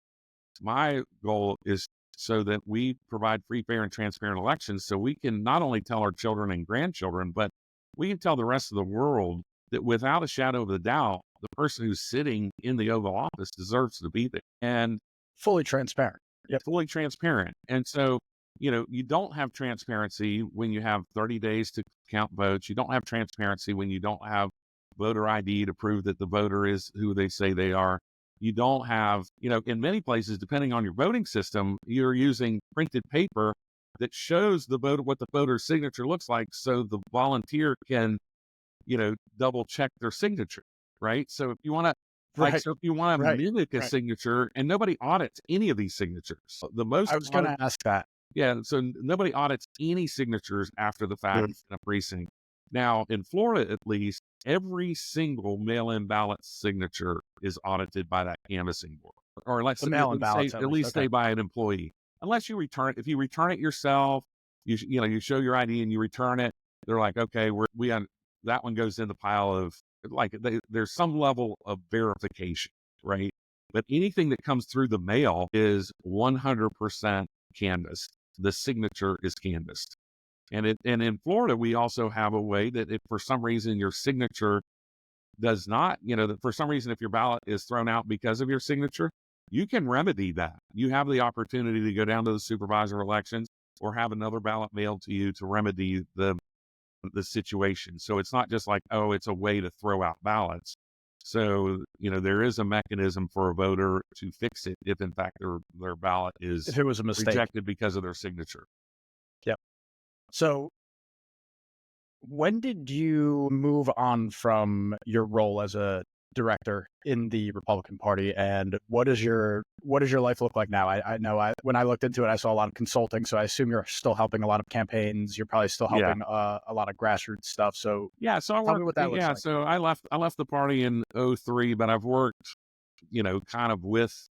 Speaker 2: My goal is so that we provide free, fair, and transparent elections so we can not only tell our children and grandchildren, but we can tell the rest of the world that without a shadow of a doubt, the person who's sitting in the Oval Office deserves to be there. And
Speaker 1: fully transparent.
Speaker 2: Yep. Fully transparent. And so, you don't have transparency when you have 30 days to count votes. You don't have transparency when you don't have voter ID to prove that the voter is who they say they are. You don't have, in many places, depending on your voting system, you're using printed paper that shows the voter what the voter's signature looks like so the volunteer can, double check their signature, right? So if you want to mimic a signature, and nobody audits any of these signatures. I
Speaker 1: was going to ask that.
Speaker 2: Yeah, so nobody audits any signatures after the fact in a precinct. Now, in Florida, at least, every single mail-in ballot signature is audited by that canvassing board, or at least say by an employee. Unless you return it, if you return it yourself, you show your ID and you return it. They're like, okay, that one goes in the pile of like, there's some level of verification, right? But anything that comes through the mail is 100% canvassed. The signature is canvassed. And in Florida, we also have a way that if for some reason your signature does not, that for some reason, if your ballot is thrown out because of your signature, you can remedy that. You have the opportunity to go down to the supervisor elections or have another ballot mailed to you to remedy the situation. So it's not just like, oh, it's a way to throw out ballots. So, there is a mechanism for a voter to fix it if in fact their ballot is
Speaker 1: if it was a mistake,
Speaker 2: rejected because of their signature.
Speaker 1: Yep. So when did you move on from your role as a director in the Republican Party, and what does your life look like now? I know when I looked into it, I saw a lot of consulting, so I assume you're still helping a lot of campaigns. You're probably still helping a lot of grassroots stuff. So
Speaker 2: so
Speaker 1: tell me what that looks like.
Speaker 2: So I left the party in 2003, but I've worked, kind of with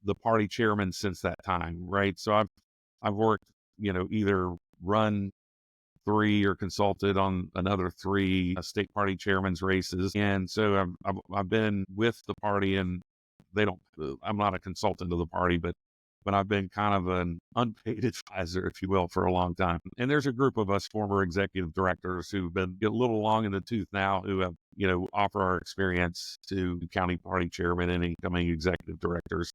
Speaker 2: the party chairman since that time, right? So I've worked, either run 3 or consulted on another 3 state party chairman's races. And so I've been with the party, and I'm not a consultant of the party, but I've been kind of an unpaid advisor, if you will, for a long time. And there's a group of us former executive directors who've been a little long in the tooth now, who have, offer our experience to county party chairman and incoming executive directors.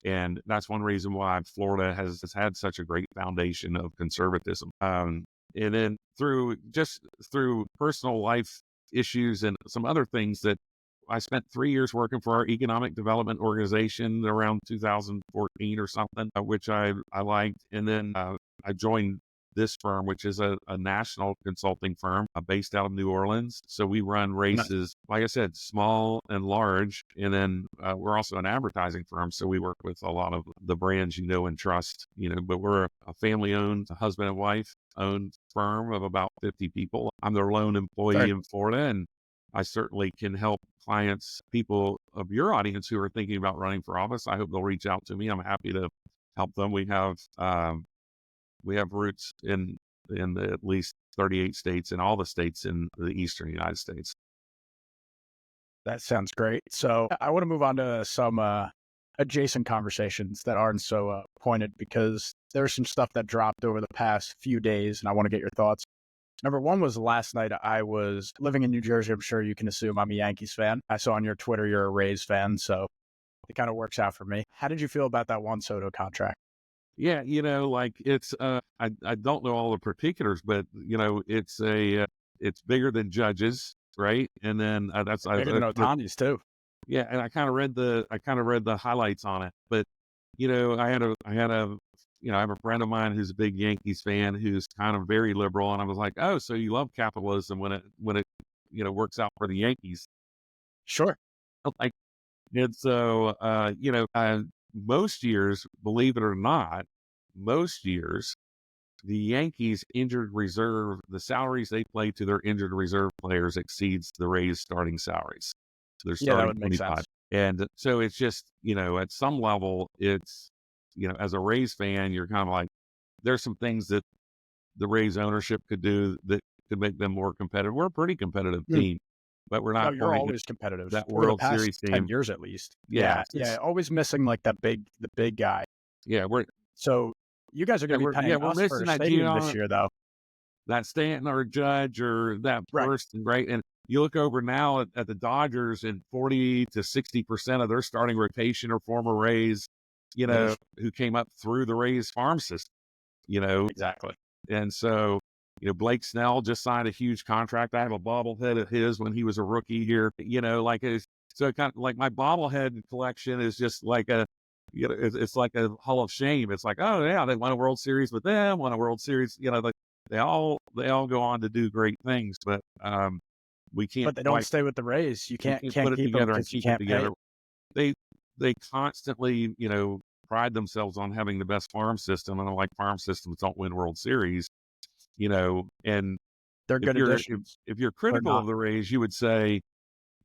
Speaker 2: And that's one reason why Florida has had such a great foundation of conservatism. And then through personal life issues and some other things, that I spent 3 years working for our economic development organization around 2014 or something, which I liked. And then I joined this firm, which is a national consulting firm based out of New Orleans. So we run races, like I said, small and large. And then we're also an advertising firm. So we work with a lot of the brands you know and trust, but we're a family-owned, husband and wife owned firm of about 50 people. I'm their lone employee in Florida, and I certainly can help clients, people of your audience who are thinking about running for office. I hope they'll reach out to me. I'm happy to help them. We have roots in at least 38 states, and all the states in the eastern United States.
Speaker 1: That sounds great. So I want to move on to some adjacent conversations that aren't so pointed, because there's some stuff that dropped over the past few days, and I want to get your thoughts. Number one was last night. I was living in New Jersey. I'm sure you can assume I'm a Yankees fan. I saw on your Twitter you're a Rays fan, so it kind of works out for me. How did you feel about that Juan Soto contract?
Speaker 2: Yeah, like it's I don't know all the particulars, but it's bigger than Judge's, right? And then that's
Speaker 1: bigger than Ohtani's too.
Speaker 2: Yeah, and I kind of read the highlights on it, but I have a friend of mine who's a big Yankees fan, who's kind of very liberal, and I was like, oh, so you love capitalism when it works out for the Yankees?
Speaker 1: Sure.
Speaker 2: Like, and so most years, believe it or not, the Yankees injured reserve, the salaries they play to their injured reserve players exceeds the Rays starting salaries. So they're starting
Speaker 1: that would make sense.
Speaker 2: And so it's just, at some level, it's, as a Rays fan, you're kind of like, there's some things that the Rays ownership could do that could make them more competitive. We're a pretty competitive team, but we're not.
Speaker 1: You're always competitive.
Speaker 2: That World Series team,
Speaker 1: 10 years at least.
Speaker 2: Yeah.
Speaker 1: Always missing like the big guy.
Speaker 2: Yeah,
Speaker 1: so you guys are going to be paying us for a stadium this year, though.
Speaker 2: That Stanton or Judge or that person, right? And you look over now at the Dodgers, and 40 to 60% of their starting rotation are former Rays, who came up through the Rays farm system,
Speaker 1: Exactly.
Speaker 2: And so, Blake Snell just signed a huge contract. I have a bobblehead of his when he was a rookie here, so kind of like my bobblehead collection is just like it's like a hall of shame. It's like, oh yeah, they won a World Series with them, won a World Series, they all go on to do great things, but we can't.
Speaker 1: But they don't stay with the Rays. You can't
Speaker 2: put
Speaker 1: keep
Speaker 2: it together
Speaker 1: them
Speaker 2: and keep
Speaker 1: it
Speaker 2: together. They constantly, pride themselves on having the best farm system, and I'm like, farm systems don't win World Series, and
Speaker 1: they're good additions.
Speaker 2: If you're critical of the Rays, you would say,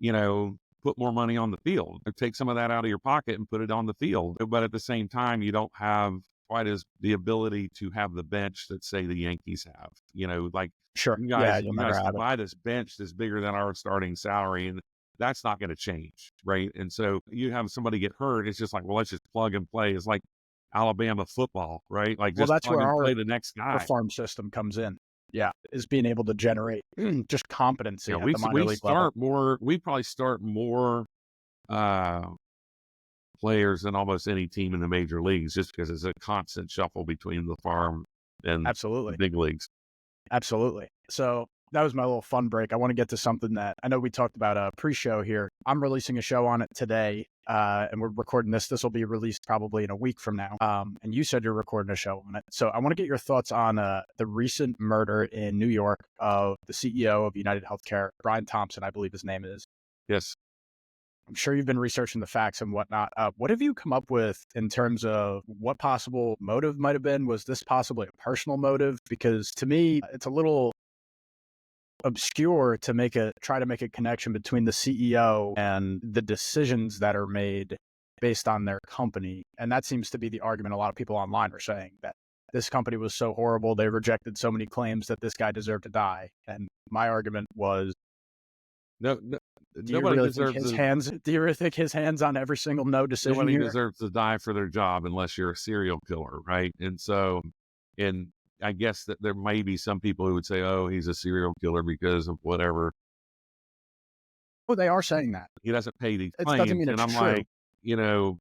Speaker 2: put more money on the field, or take some of that out of your pocket and put it on the field. But at the same time, you don't have quite as the ability to have the bench that say the Yankees have. Like
Speaker 1: Sure.
Speaker 2: you
Speaker 1: Yeah,
Speaker 2: guys,
Speaker 1: you'll
Speaker 2: you
Speaker 1: never
Speaker 2: guys can
Speaker 1: have it.
Speaker 2: buy this bench that's bigger than our starting salary, and that's not going to change, right? And so you have somebody get hurt, it's just like, well, let's just plug and play. It's like Alabama football, right? Like
Speaker 1: Well,
Speaker 2: just
Speaker 1: that's
Speaker 2: plug
Speaker 1: where
Speaker 2: and
Speaker 1: our
Speaker 2: play the next guy.
Speaker 1: farm system comes in. Yeah, is being able to generate just competency at
Speaker 2: We
Speaker 1: the minor
Speaker 2: we
Speaker 1: league level.
Speaker 2: start more. We probably start more uh, players than almost any team in the major leagues, just because it's a constant shuffle between the farm and the
Speaker 1: Absolutely.
Speaker 2: big leagues.
Speaker 1: Absolutely. So that was my little fun break. I want to get to something that I know we talked about a pre-show here. I'm releasing a show on it today, and we're recording this. This will be released probably in a week from now. And you said you're recording a show on it. So I want to get your thoughts on the recent murder in New York of the CEO of United Healthcare, Brian Thompson, I believe his name is.
Speaker 2: Yes.
Speaker 1: I'm sure you've been researching the facts and whatnot. What have you come up with in terms of what possible motive might have been? Was this possibly a personal motive? Because to me, it's a little obscure to try to make a connection between the CEO and the decisions that are made based on their company. And that seems to be the argument a lot of people online are saying, that this company was so horrible, they rejected so many claims that this guy deserved to die. And my argument was,
Speaker 2: No,
Speaker 1: do you
Speaker 2: nobody
Speaker 1: really think
Speaker 2: deserves
Speaker 1: his hands on every single no decision
Speaker 2: nobody
Speaker 1: here?
Speaker 2: deserves to die for their job unless you're a serial killer, right? And so, and I guess that there may be some people who would say, "Oh, he's a serial killer because of whatever."
Speaker 1: Oh, they are saying that.
Speaker 2: He doesn't pay these
Speaker 1: It doesn't
Speaker 2: claims,
Speaker 1: mean
Speaker 2: and
Speaker 1: it's
Speaker 2: I'm
Speaker 1: true.
Speaker 2: like, you know,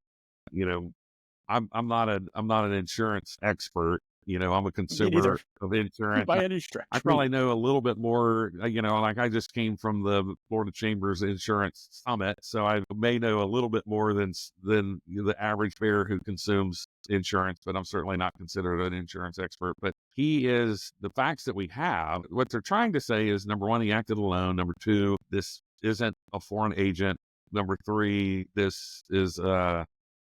Speaker 2: I'm not an insurance expert. I'm a consumer of insurance.
Speaker 1: By any stretch.
Speaker 2: I probably know a little bit more, like I just came from the Florida Chamber's Insurance Summit, so I may know a little bit more than the average bear who consumes insurance, but I'm certainly not considered an insurance expert. But the facts that we have, what they're trying to say is, number one, he acted alone. Number two, this isn't a foreign agent. Number three, this is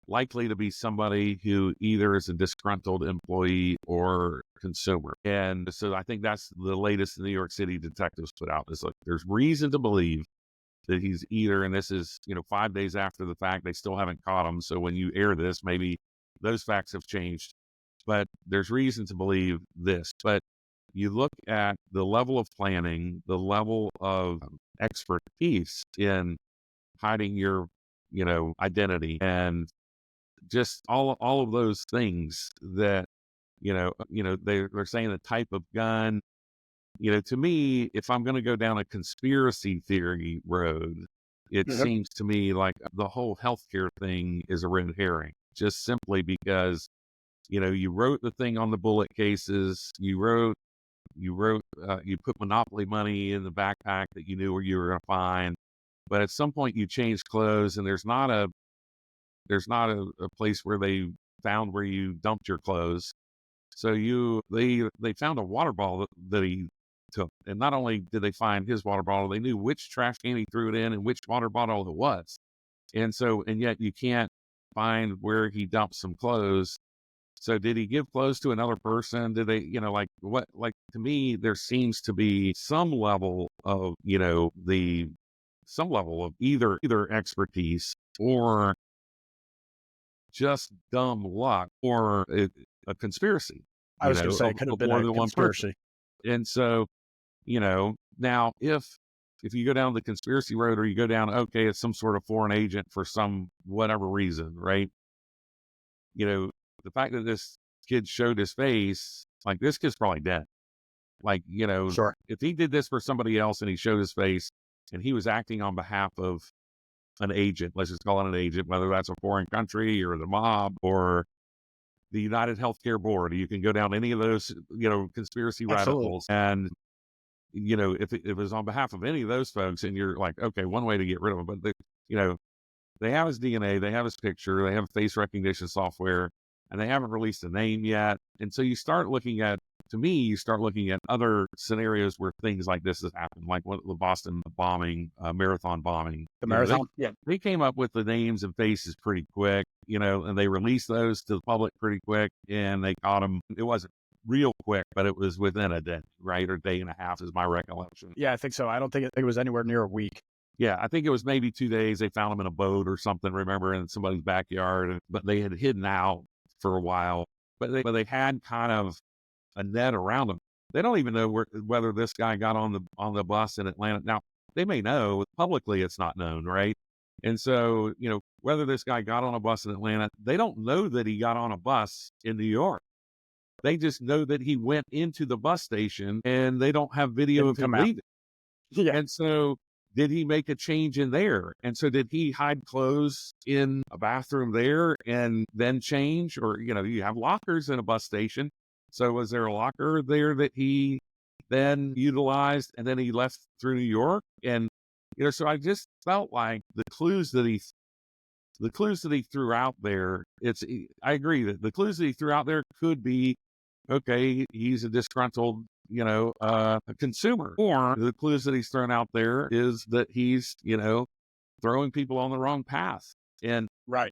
Speaker 2: likely to be somebody who either is a disgruntled employee or consumer. And so I think that's the latest the New York City detectives put out. Is like, there's reason to believe that he's either, and this is, 5 days after the fact, they still haven't caught him. So when you air this, maybe those facts have changed, but there's reason to believe this. But you look at the level of planning, the level of expertise in hiding your, identity, and just all of those things that, they're saying the type of gun, to me, if I'm going to go down a conspiracy theory road, it seems to me like the whole healthcare thing is a red herring, just simply because, you wrote the thing on the bullet cases, you put monopoly money in the backpack that you knew where you were going to find. But at some point you change clothes, and there's not a place where they found where you dumped your clothes. So they found a water bottle that he took. And not only did they find his water bottle, they knew which trash can he threw it in and which water bottle it was. And yet you can't find where he dumped some clothes. So did he give clothes to another person? Did they, to me, there seems to be some level of, some level of either expertise or just dumb luck, or a conspiracy.
Speaker 1: I was going to say it could have been
Speaker 2: more
Speaker 1: a
Speaker 2: than one person.
Speaker 1: conspiracy.
Speaker 2: And so, now if you go down the conspiracy road, or you go down, okay, it's some sort of foreign agent for some whatever reason, right? The fact that this kid showed his face, like, this kid's probably dead. Like,
Speaker 1: Sure.
Speaker 2: if he did this for somebody else and he showed his face and he was acting on behalf of an agent, let's just call it an agent, whether that's a foreign country or the mob or the United Healthcare Board, you can go down any of those, conspiracy rabbit holes. And, if it was on behalf of any of those folks, and you're like, okay, one way to get rid of them, but they have his DNA, they have his picture, they have face recognition software, and they haven't released a name yet. And so you start looking at other scenarios where things like this has happened, like the Boston bombing, marathon bombing.
Speaker 1: The marathon?
Speaker 2: They came up with the names and faces pretty quick, and they released those to the public pretty quick, and they caught them. It wasn't real quick, but it was within a day, right? Or day and a half is my recollection.
Speaker 1: Yeah, I think so. I don't think it was anywhere near a week.
Speaker 2: Yeah, I think it was maybe 2 days. They found them in a boat or something, remember, in somebody's backyard, but they had hidden out for a while. but they had kind of a net around them. They don't even know whether this guy got on the bus in Atlanta. Now, they may know publicly; it's not known, right? And so, whether this guy got on a bus in Atlanta, they don't know that he got on a bus in New York. They just know that he went into the bus station, and they don't have video of him leaving.
Speaker 1: Yeah.
Speaker 2: And so, did he make a change in there? And so, did he hide clothes in a bathroom there and then change? Or, you have lockers in a bus station. So, was there a locker there that he then utilized and then he left through New York? And, so I just felt like the clues that he threw out there, I agree that the clues that he threw out there could be, okay, he's a disgruntled, a consumer. Or the clues that he's thrown out there is that he's, throwing people on the wrong path. And,
Speaker 1: right.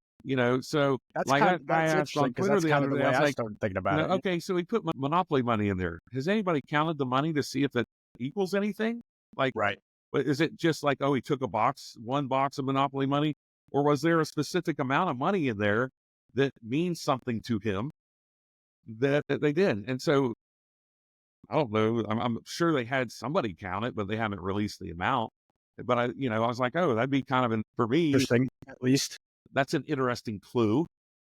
Speaker 2: So
Speaker 1: that's
Speaker 2: like
Speaker 1: that's
Speaker 2: I asked on
Speaker 1: because
Speaker 2: Twitter
Speaker 1: that's
Speaker 2: the
Speaker 1: kind
Speaker 2: other
Speaker 1: of the
Speaker 2: day,
Speaker 1: way
Speaker 2: I was
Speaker 1: I
Speaker 2: like,
Speaker 1: started thinking about it.
Speaker 2: okay, so he put monopoly money in there. Has anybody counted the money to see if it equals anything? Like,
Speaker 1: right.
Speaker 2: Is it just like, oh, he took one box of monopoly money? Or was there a specific amount of money in there that means something to him that they did? And so, I don't know. I'm sure they had somebody count it, but they haven't released the amount. But I was like, oh, that'd be kind of for me,
Speaker 1: interesting, at least.
Speaker 2: That's an interesting clue,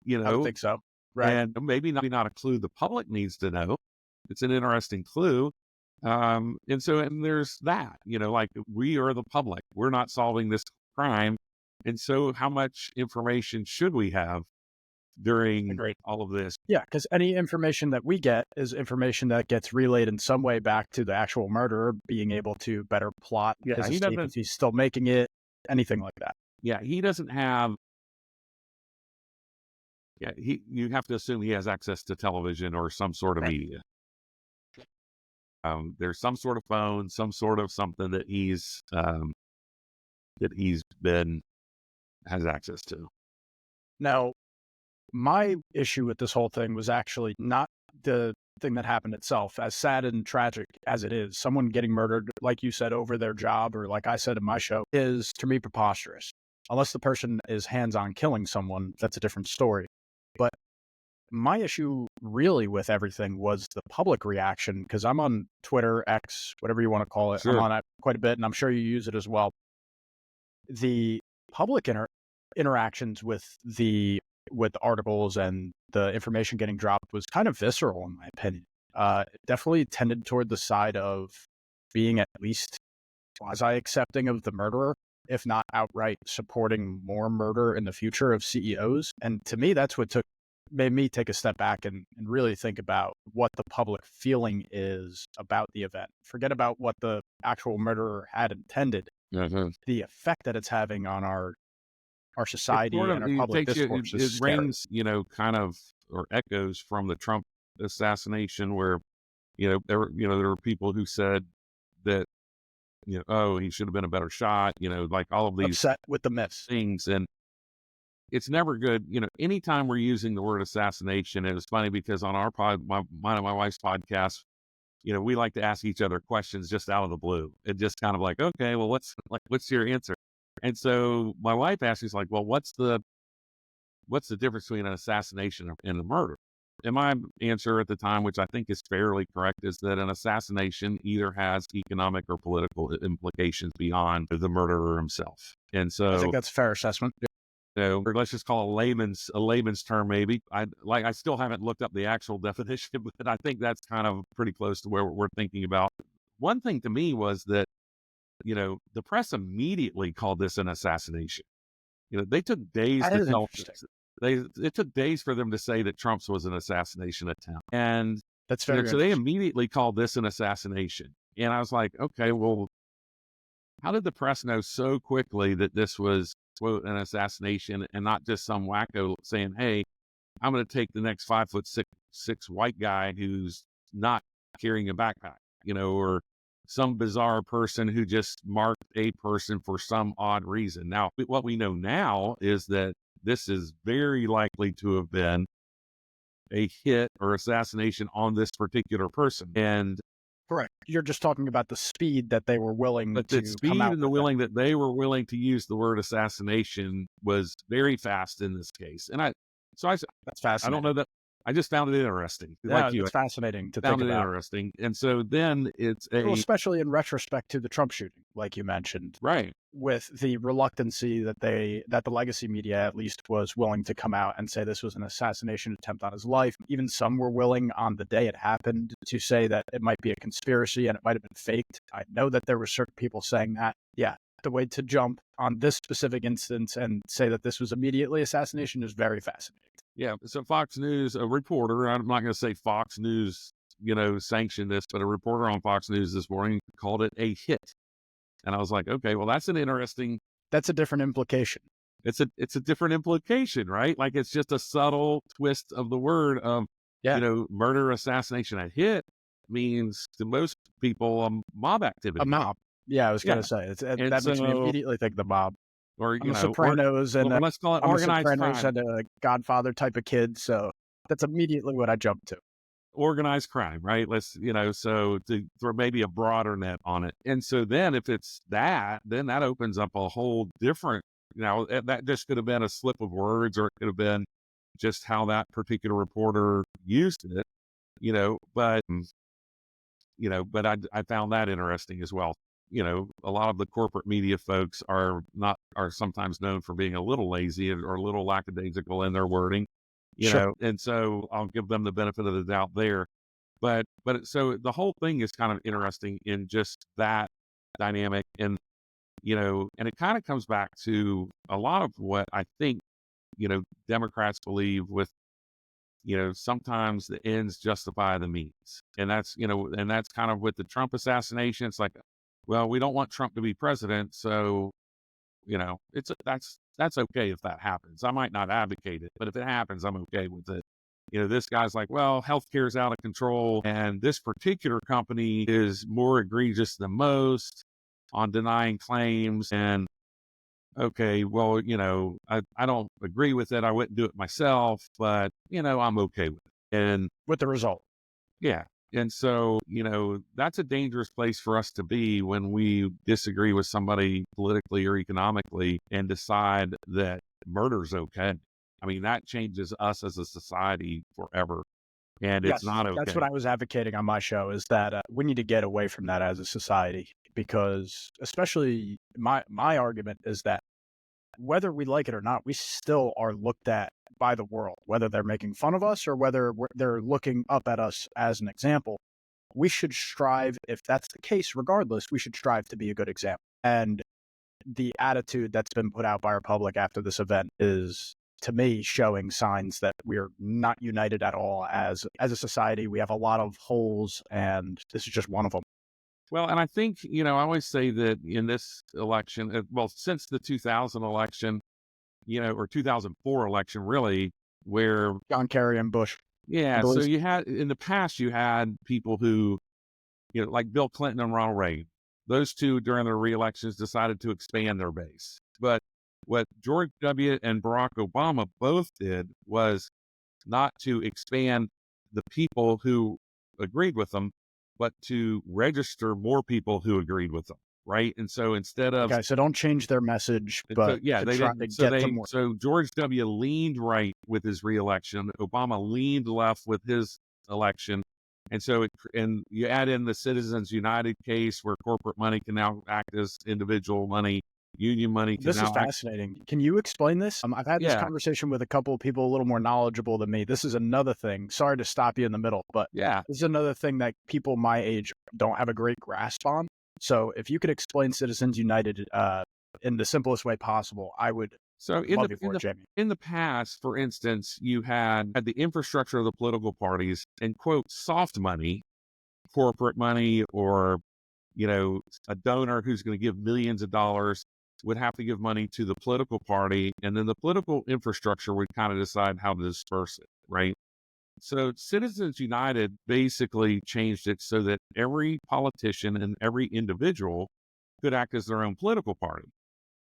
Speaker 1: I would think so. Right.
Speaker 2: And maybe not a clue the public needs to know. It's an interesting clue. And there's that, like we are the public. We're not solving this crime. And so how much information should we have during all of this?
Speaker 1: Yeah, because any information that we get is information that gets relayed in some way back to the actual murderer, being able to better plot his escape if he's still making it, anything like that.
Speaker 2: Yeah, he doesn't have... Yeah, you have to assume he has access to television or some sort of media. There's some sort of phone, some sort of something that has access to.
Speaker 1: Now, my issue with this whole thing was actually not the thing that happened itself, as sad and tragic as it is. Someone getting murdered, like you said, over their job, or like I said in my show, is to me preposterous. Unless the person is hands-on killing someone, that's a different story. But my issue really with everything was the public reaction, because I'm on Twitter, X, whatever you want to call it.
Speaker 2: Sure.
Speaker 1: I'm on it quite a bit, and I'm sure you use it as well. The public interactions with the articles and the information getting dropped was kind of visceral, in my opinion. It definitely tended toward the side of being at least quasi-accepting of the murderer, if not outright supporting more murder in the future of CEOs. And to me, that's what made me take a step back and really think about what the public feeling is about the event. Forget about what the actual murderer had intended.
Speaker 2: Mm-hmm.
Speaker 1: The effect that it's having on our society and our public discourse is scary.
Speaker 2: Rings, kind of, or echoes from the Trump assassination, where, there were people who said that, oh, he should have been a better shot, like all of these
Speaker 1: upset with the myths
Speaker 2: things. And it's never good. Anytime we're using the word assassination, and it's funny because on our mine and my wife's podcast, we like to ask each other questions just out of the blue. It just kind of like, okay, well, what's your answer? And so my wife asked me, like, well, what's the difference between an assassination and a murder? And my answer at the time, which I think is fairly correct, is that an assassination either has economic or political implications beyond the murderer himself. And so
Speaker 1: I think that's a fair assessment.
Speaker 2: Or let's just call a layman's term, maybe. I still haven't looked up the actual definition, but I think that's kind of pretty close to where we're thinking about. One thing to me was that, the press immediately called this an assassination. They took days to tell. It took days for them to say that Trump's was an assassination attempt, and
Speaker 1: that's very
Speaker 2: so they immediately called this an assassination. And I was like, okay, well, how did the press know so quickly that this was, quote, an assassination, and not just some wacko saying, hey, I'm going to take the next 5'6" white guy who's not carrying a backpack, or some bizarre person who just marked a person for some odd reason. Now, what we know now is that this is very likely to have been a hit or assassination on this particular person. And
Speaker 1: correct. You're just talking about the speed that they were willing
Speaker 2: but
Speaker 1: to
Speaker 2: the speed
Speaker 1: come out
Speaker 2: and the willing that they were willing to use the word assassination was very fast in this case. And
Speaker 1: that's fascinating.
Speaker 2: I don't know that I just found it interesting.
Speaker 1: Yeah,
Speaker 2: Like you, I
Speaker 1: it's fascinating to think
Speaker 2: found it
Speaker 1: about.
Speaker 2: interesting. And so then it's
Speaker 1: Well,
Speaker 2: a,
Speaker 1: especially in retrospect to the Trump shooting, like you mentioned,
Speaker 2: right.
Speaker 1: with the reluctancy that the legacy media at least was willing to come out and say this was an assassination attempt on his life. Even some were willing on the day it happened to say that it might be a conspiracy and it might have been faked. I know that there were certain people saying that. Yeah, the way to jump on this specific instance and say that this was immediately assassination is very fascinating.
Speaker 2: Yeah. So Fox News, a reporter, I'm not going to say Fox News, sanctioned this, but a reporter on Fox News this morning called it a hit. And I was like, okay, well, that's an interesting,
Speaker 1: That's a different implication.
Speaker 2: it's a different implication, right? Like it's just a subtle twist of the word of,
Speaker 1: Yeah,
Speaker 2: murder, assassination. A hit means to most people, mob
Speaker 1: a
Speaker 2: activity.
Speaker 1: mob. Yeah, I was
Speaker 2: Yeah.
Speaker 1: gonna say
Speaker 2: And
Speaker 1: that makes me
Speaker 2: so,
Speaker 1: immediately think the mob.
Speaker 2: or,
Speaker 1: I'm a
Speaker 2: or
Speaker 1: Sopranos and
Speaker 2: well, let's call it
Speaker 1: I'm a
Speaker 2: organized
Speaker 1: Sopranos
Speaker 2: crime.
Speaker 1: and a Godfather type of kid, so that's immediately what I jumped to.
Speaker 2: Organized crime, right? Let's, so to throw maybe a broader net on it. And so then if it's that, then that opens up a whole different, that just could have been a slip of words, or it could have been just how that particular reporter used it, but, I found that interesting as well. A lot of the corporate media folks are sometimes known for being a little lazy or a little lackadaisical in their wording.
Speaker 1: Sure.
Speaker 2: And so I'll give them the benefit of the doubt there. So the whole thing is kind of interesting in just that dynamic. And, and it kind of comes back to a lot of what I think, Democrats believe with, sometimes the ends justify the means. And that's kind of with the Trump assassination. It's like, well, we don't want Trump to be president. So, that's okay if that happens. I might not advocate it, but if it happens, I'm okay with it. This guy's like, well, healthcare is out of control, and this particular company is more egregious than most on denying claims. And okay, well, I don't agree with it. I wouldn't do it myself, but I'm okay with it. And
Speaker 1: With the result.
Speaker 2: yeah. And so, that's a dangerous place for us to be when we disagree with somebody politically or economically and decide that murder's okay. I mean, that changes us as a society forever, and it's
Speaker 1: Yes,
Speaker 2: not
Speaker 1: that's
Speaker 2: okay.
Speaker 1: what I was advocating on my show, is that we need to get away from that as a society, because especially my argument is that whether we like it or not, we still are looked at by the world, whether they're making fun of us or whether they're looking up at us as an example. We should strive, if that's the case, regardless, we should strive to be a good example. And the attitude that's been put out by our public after this event is, to me, showing signs that we're not united at all as a society. We have a lot of holes, and this is just one of them.
Speaker 2: Well, and I think, I always say that in this election, since the 2000 election, or 2004 election, really, where,
Speaker 1: John Kerry and Bush, I
Speaker 2: yeah, so
Speaker 1: believe.
Speaker 2: you had, in the past, you had people who, like Bill Clinton and Ronald Reagan. Those two during their re-elections decided to expand their base. But what George W. and Barack Obama both did was not to expand the people who agreed with them, but to register more people who agreed with them. Right. And so instead of,
Speaker 1: Okay, so don't change their message,
Speaker 2: so
Speaker 1: but
Speaker 2: yeah,
Speaker 1: to
Speaker 2: they
Speaker 1: try to
Speaker 2: didn't.
Speaker 1: get to more.
Speaker 2: So George W. leaned right with his reelection. Obama leaned left with his election. And so, and you add in the Citizens United case where corporate money can now act as individual money, union money can
Speaker 1: This is
Speaker 2: now act.
Speaker 1: fascinating. Can you explain this? I've had this
Speaker 2: Yeah.
Speaker 1: conversation with a couple of people a little more knowledgeable than me. This is another thing. Sorry to stop you in the middle, but
Speaker 2: Yeah.
Speaker 1: this is another thing that people my age don't have a great grasp on. So if you could explain Citizens United in the simplest way possible, I would
Speaker 2: So
Speaker 1: love you for it, Jamie.
Speaker 2: in the past, for instance, you had the infrastructure of the political parties and quote soft money, corporate money, or a donor who's going to give millions of dollars would have to give money to the political party, and then the political infrastructure would kind of decide how to disperse it, right? So Citizens United basically changed it so that every politician and every individual could act as their own political party,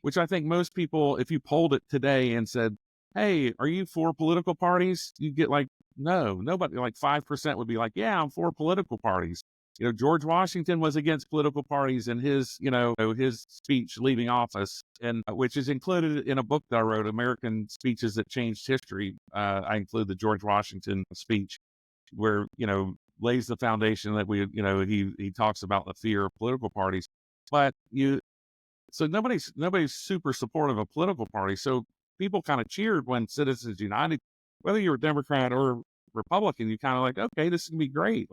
Speaker 2: which I think most people, if you polled it today and said, hey, are you for political parties? You get like, no, nobody, like 5% would be like, yeah, I'm for political parties. George Washington was against political parties in his speech leaving office, and which is included in a book that I wrote, American Speeches That Changed History. I include the George Washington speech, where lays the foundation that he talks about the fear of political parties. But so nobody's super supportive of political parties. So people kind of cheered when Citizens United, whether you're a Democrat or Republican, you kind of like, okay, this is gonna be great.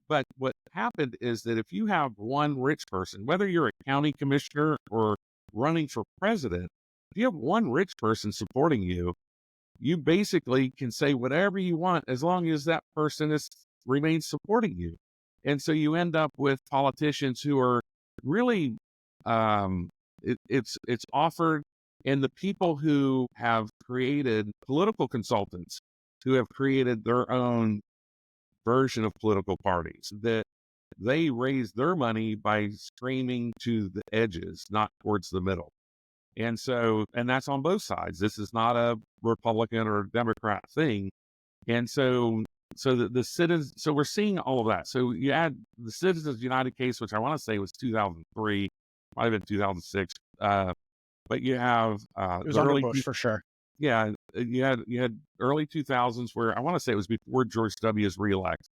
Speaker 2: But what happened is that if you have one rich person, whether you're a county commissioner or running for president, if you have one rich person supporting you, you basically can say whatever you want as long as that person remains supporting you. And so you end up with politicians who are really, it's offered, and the people who have created political consultants who have created their own version of political parties, that they raise their money by streaming to the edges, not towards the middle. And that's on both sides. This is not a Republican or Democrat thing. And so the citizens, so we're seeing all of that. So you add the Citizens United case, which I want to say was 2003, might have been 2006. But you have
Speaker 1: it was under Bush for sure.
Speaker 2: Yeah, you had early 2000s where I want to say it was before George W.'s reelect.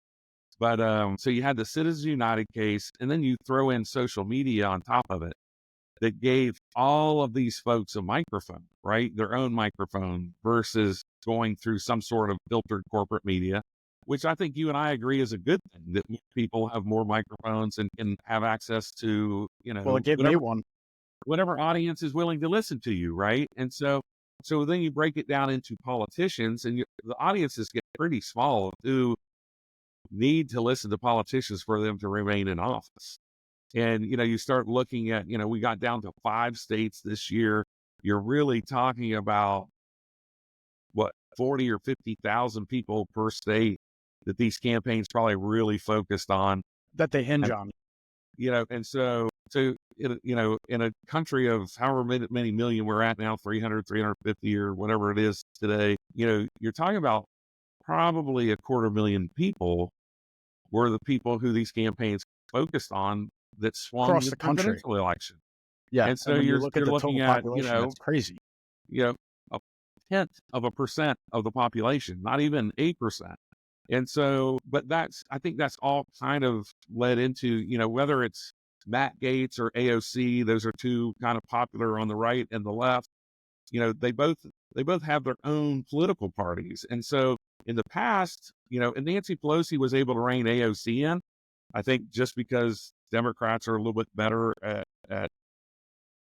Speaker 2: But so you had the Citizens United case, and then you throw in social media on top of it that gave all of these folks a microphone, right? Their own microphone versus going through some sort of filtered corporate media, which I think you and I agree is a good thing, that people have more microphones and can have access to,
Speaker 1: Well, it gave me one.
Speaker 2: Whatever audience is willing to listen to you, right? And so then you break it down into politicians, and the audiences get pretty small who need to listen to politicians for them to remain in office. And, you start looking at, we got down to 5 states this year. You're really talking about 40 or 50,000 people per state that these campaigns probably really focused on.
Speaker 1: That they hinge on.
Speaker 2: And so, in a country of however many million we're at now, 300, 350 or whatever it is today, you're talking about probably 250,000 people were the people who these campaigns focused on that swung
Speaker 1: across
Speaker 2: the
Speaker 1: country
Speaker 2: presidential election.
Speaker 1: Yeah.
Speaker 2: And so
Speaker 1: and
Speaker 2: you're
Speaker 1: look at the
Speaker 2: looking
Speaker 1: total
Speaker 2: at,
Speaker 1: population, it's crazy.
Speaker 2: a 0.1% of the population, not even 8%. And so, but I think that's all kind of led into, whether it's Matt Gaetz or AOC, those are two kind of popular on the right and the left, they both have their own political parties. And so in the past, and Nancy Pelosi was able to rein AOC in, I think just because Democrats are a little bit better at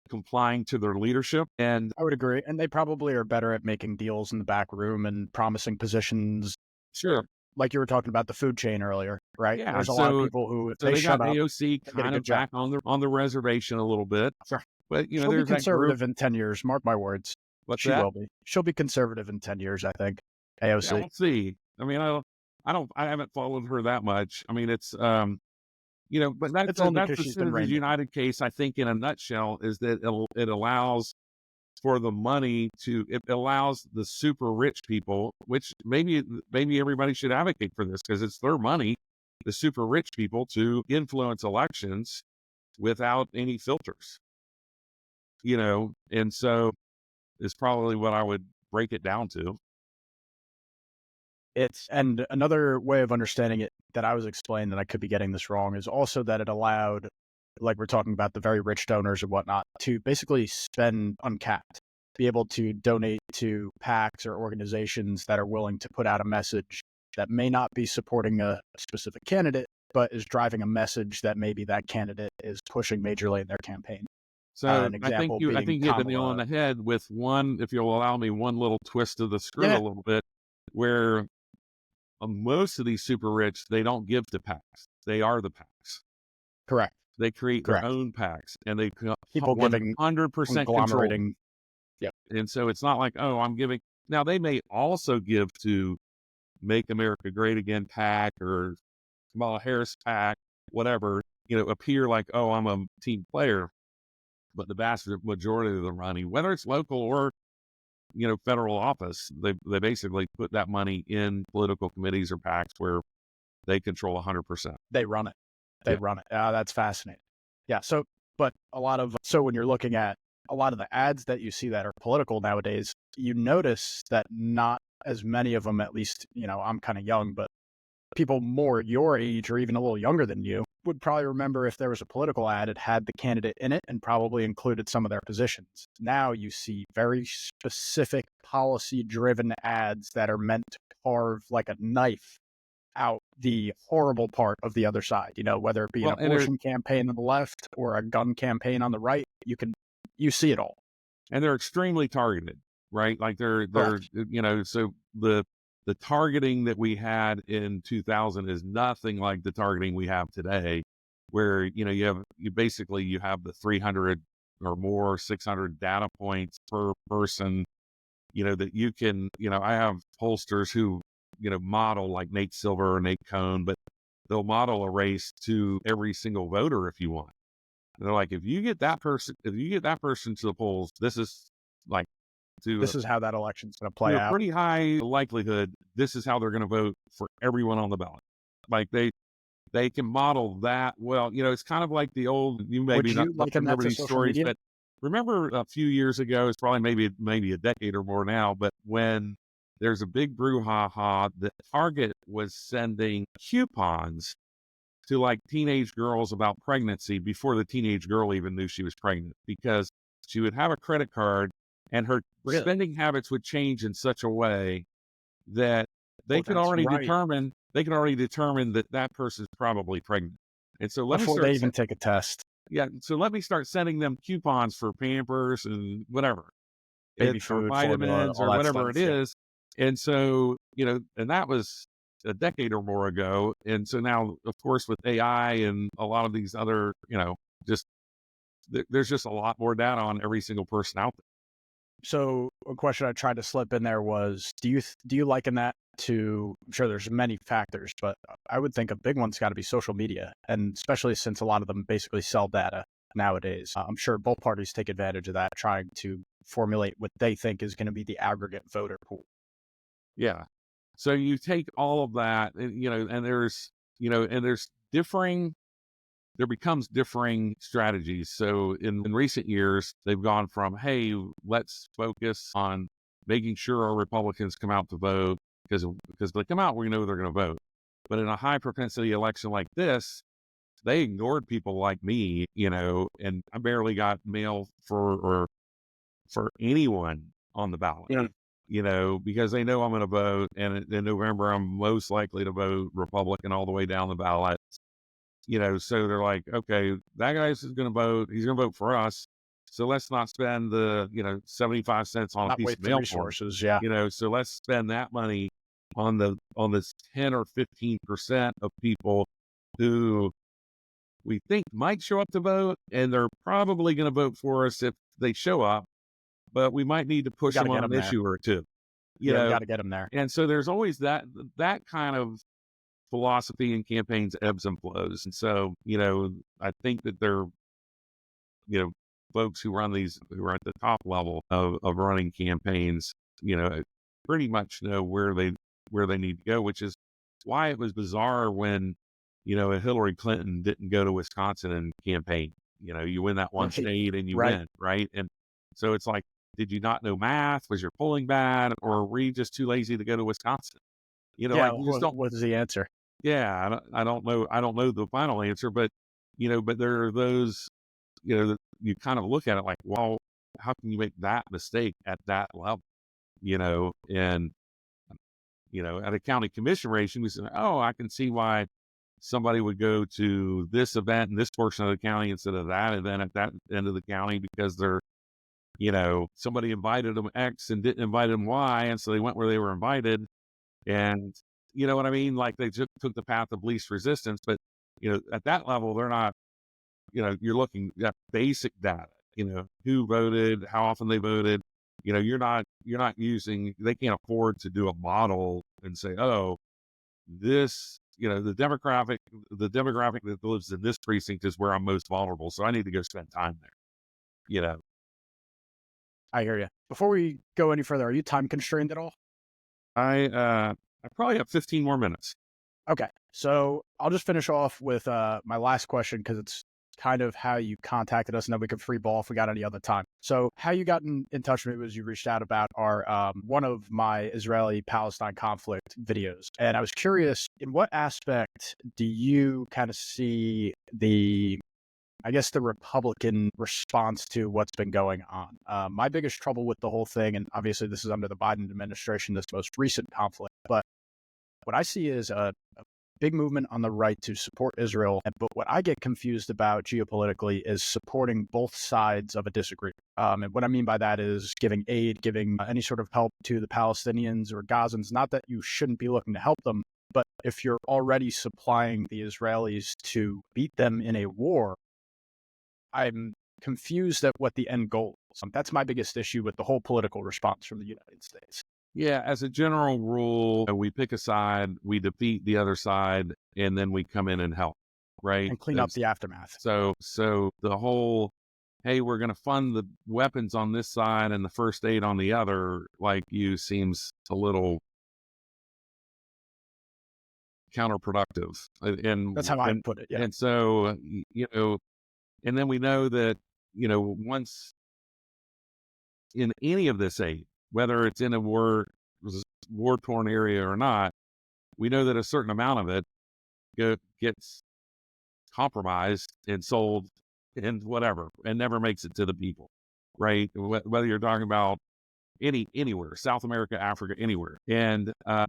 Speaker 2: complying to their leadership. And
Speaker 1: I would agree. And they probably are better at making deals in the back room and promising positions.
Speaker 2: Sure.
Speaker 1: Like you were talking about the food chain earlier, right?
Speaker 2: Yeah,
Speaker 1: There's a lot of people who, if
Speaker 2: so
Speaker 1: they
Speaker 2: they
Speaker 1: shut
Speaker 2: got
Speaker 1: up,
Speaker 2: AOC
Speaker 1: they get a
Speaker 2: kind
Speaker 1: good
Speaker 2: of back on the reservation a little bit.
Speaker 1: Sure.
Speaker 2: But
Speaker 1: she'll be
Speaker 2: there's that
Speaker 1: conservative
Speaker 2: group.
Speaker 1: in 10 years. Mark my words.
Speaker 2: What's
Speaker 1: She
Speaker 2: that?
Speaker 1: will be. She'll be conservative in 10 years, I think.
Speaker 2: Yeah,
Speaker 1: AOC.
Speaker 2: we'll see. I mean, I haven't followed her that much. I mean, it's but that's
Speaker 1: It's only
Speaker 2: that's
Speaker 1: 'cause
Speaker 2: the
Speaker 1: she's been
Speaker 2: Citizens
Speaker 1: reined in.
Speaker 2: United case. I think in a nutshell is that it allows for the money it allows the super rich people, which maybe everybody should advocate for this because it's their money, the super rich people, to influence elections without any filters, and so is probably what I would break it down to.
Speaker 1: And another way of understanding it that I was explaining, that I could be getting this wrong, is also that it allowed, like we're talking about the very rich donors and whatnot, to basically spend uncapped, be able to donate to PACs or organizations that are willing to put out a message that may not be supporting a specific candidate, but is driving a message that maybe that candidate is pushing majorly in their campaign.
Speaker 2: So
Speaker 1: An
Speaker 2: I think
Speaker 1: example
Speaker 2: you
Speaker 1: being
Speaker 2: hit the nail
Speaker 1: Kamala.
Speaker 2: on the head with one, if you'll allow me, one little twist of the screw
Speaker 1: Yeah.
Speaker 2: a little bit, where most of these super rich, they don't give to PACs. They are the PACs.
Speaker 1: Correct.
Speaker 2: They create
Speaker 1: Correct.
Speaker 2: their own PACs, and they
Speaker 1: People giving
Speaker 2: 100% control.
Speaker 1: conglomerating. Yep.
Speaker 2: And so it's not like, oh, I'm giving. Now they may also give to Make America Great Again PAC or Kamala Harris PAC, whatever, appear like, oh, I'm a team player. But the vast majority of the money, whether it's local or, federal office, they basically put that money in political committees or PACs where they control 100%.
Speaker 1: They run it.
Speaker 2: Yeah.
Speaker 1: Run it. That's fascinating. Yeah. So, but when you're looking at a lot of the ads that you see that are political nowadays, you notice that not as many of them, at least, I'm kind of young, but people more your age or even a little younger than you would probably remember if there was a political ad, it had the candidate in it and probably included some of their positions. Now you see very specific policy-driven ads that are meant to carve like a knife out the horrible part of the other side, whether it be an abortion campaign on the left or a gun campaign on the right, you see it all.
Speaker 2: And they're extremely targeted, right? Like they're, so the targeting that we had in 2000 is nothing like the targeting we have today, where, you have the 300 or more, 600 data points per person, that you can, I have pollsters who, model like Nate Silver or Nate Cohn, but they'll model a race to every single voter if you want. And they're like, if you get that person to the polls, this is
Speaker 1: how that election's going to play out.
Speaker 2: Pretty high likelihood this is how they're going to vote for everyone on the ballot. Like they can model that well. It's kind of like the old, you maybe not remember these stories, but remember a few years ago, it's probably maybe a decade or more now, but when there's a big brouhaha that Target was sending coupons to like teenage girls about pregnancy before the teenage girl even knew she was pregnant, because she would have a credit card and her spending habits would change in such a way that they could already determine that person's probably pregnant. And so
Speaker 1: before they even take a test.
Speaker 2: Yeah. So let me start sending them coupons for Pampers and whatever,
Speaker 1: baby food,
Speaker 2: vitamins,
Speaker 1: formula,
Speaker 2: or whatever it is. And so, and that was a decade or more ago. And so now, of course, with AI and a lot of these other, there's just a lot more data on every single person out there.
Speaker 1: So a question I tried to slip in there was, do you liken that to, I'm sure there's many factors, but I would think a big one's got to be social media, and especially since a lot of them basically sell data nowadays. I'm sure both parties take advantage of that, trying to formulate what they think is going to be the aggregate voter pool.
Speaker 2: Yeah. So you take all of that, and there becomes differing strategies. So in recent years, they've gone from, hey, let's focus on making sure our Republicans come out to vote, because if they come out, we know they're going to vote. But in a high propensity election like this, they ignored people like me, and I barely got mail for anyone on the ballot.
Speaker 1: Yeah.
Speaker 2: Because they know I'm going to vote, and in November, I'm most likely to vote Republican all the way down the ballot. So they're like, okay, that guy's going to vote. He's going to vote for us. So let's not spend the, 75 cents on a piece of mail
Speaker 1: resources. Yeah.
Speaker 2: So let's spend that money on this 10 or 15% of people who we think might show up to vote, and they're probably going to vote for us if they show up, but we might need to push them on an issue or two.
Speaker 1: We got to get them there.
Speaker 2: And so there's always that kind of philosophy in campaigns, ebbs and flows. And so, I think that they're, folks who are at the top level of running campaigns, pretty much know where they need to go, which is why it was bizarre when, Hillary Clinton didn't go to Wisconsin and campaign. You win that one state and you win, right? And so it's like, did you not know math? Was your polling bad? Or were you just too lazy to go to Wisconsin?
Speaker 1: What is the answer?
Speaker 2: Yeah, I don't know. I don't know the final answer, but but there are those, that you kind of look at it like, well, how can you make that mistake at that level? And at a county commission race, we say, oh, I can see why somebody would go to this event in this portion of the county instead of that event at that end of the county, because they're, somebody invited them X and didn't invite them Y, and so they went where they were invited. And you know what I mean? Like they took the path of least resistance, but at that level, they're not, you're looking at basic data, who voted, how often they voted, you're not using, they can't afford to do a model and say, oh, this, the demographic that lives in this precinct is where I'm most vulnerable, so I need to go spend time there.
Speaker 1: I hear you. Before we go any further, are you time constrained at all?
Speaker 2: I probably have 15 more minutes.
Speaker 1: Okay. So I'll just finish off with my last question because it's kind of how you contacted us, and then we can free ball if we got any other time. So how you got in touch with me was you reached out about our one of my Israeli-Palestine conflict videos. And I was curious, in what aspect do you kind of see I guess the Republican response to what's been going on? My biggest trouble with the whole thing, and obviously this is under the Biden administration, this most recent conflict, but what I see is a big movement on the right to support Israel. But what I get confused about geopolitically is supporting both sides of a disagreement. And what I mean by that is giving aid, giving any sort of help to the Palestinians or Gazans. Not that you shouldn't be looking to help them, but if you're already supplying the Israelis to beat them in a war, I'm confused at what the end goal is. That's my biggest issue with the whole political response from the United States.
Speaker 2: Yeah, as a general rule, we pick a side, we defeat the other side, and then we come in and help, right?
Speaker 1: And clean up the aftermath.
Speaker 2: So the whole, hey, we're going to fund the weapons on this side and the first aid on the other, like you, seems a little counterproductive. And
Speaker 1: That's how I put it. Yeah.
Speaker 2: And so, and then we know that, once in any of this aid, whether it's in a war-torn area or not, we know that a certain amount of it gets compromised and sold and whatever, and never makes it to the people, right? Whether you're talking about anywhere, South America, Africa, anywhere, and a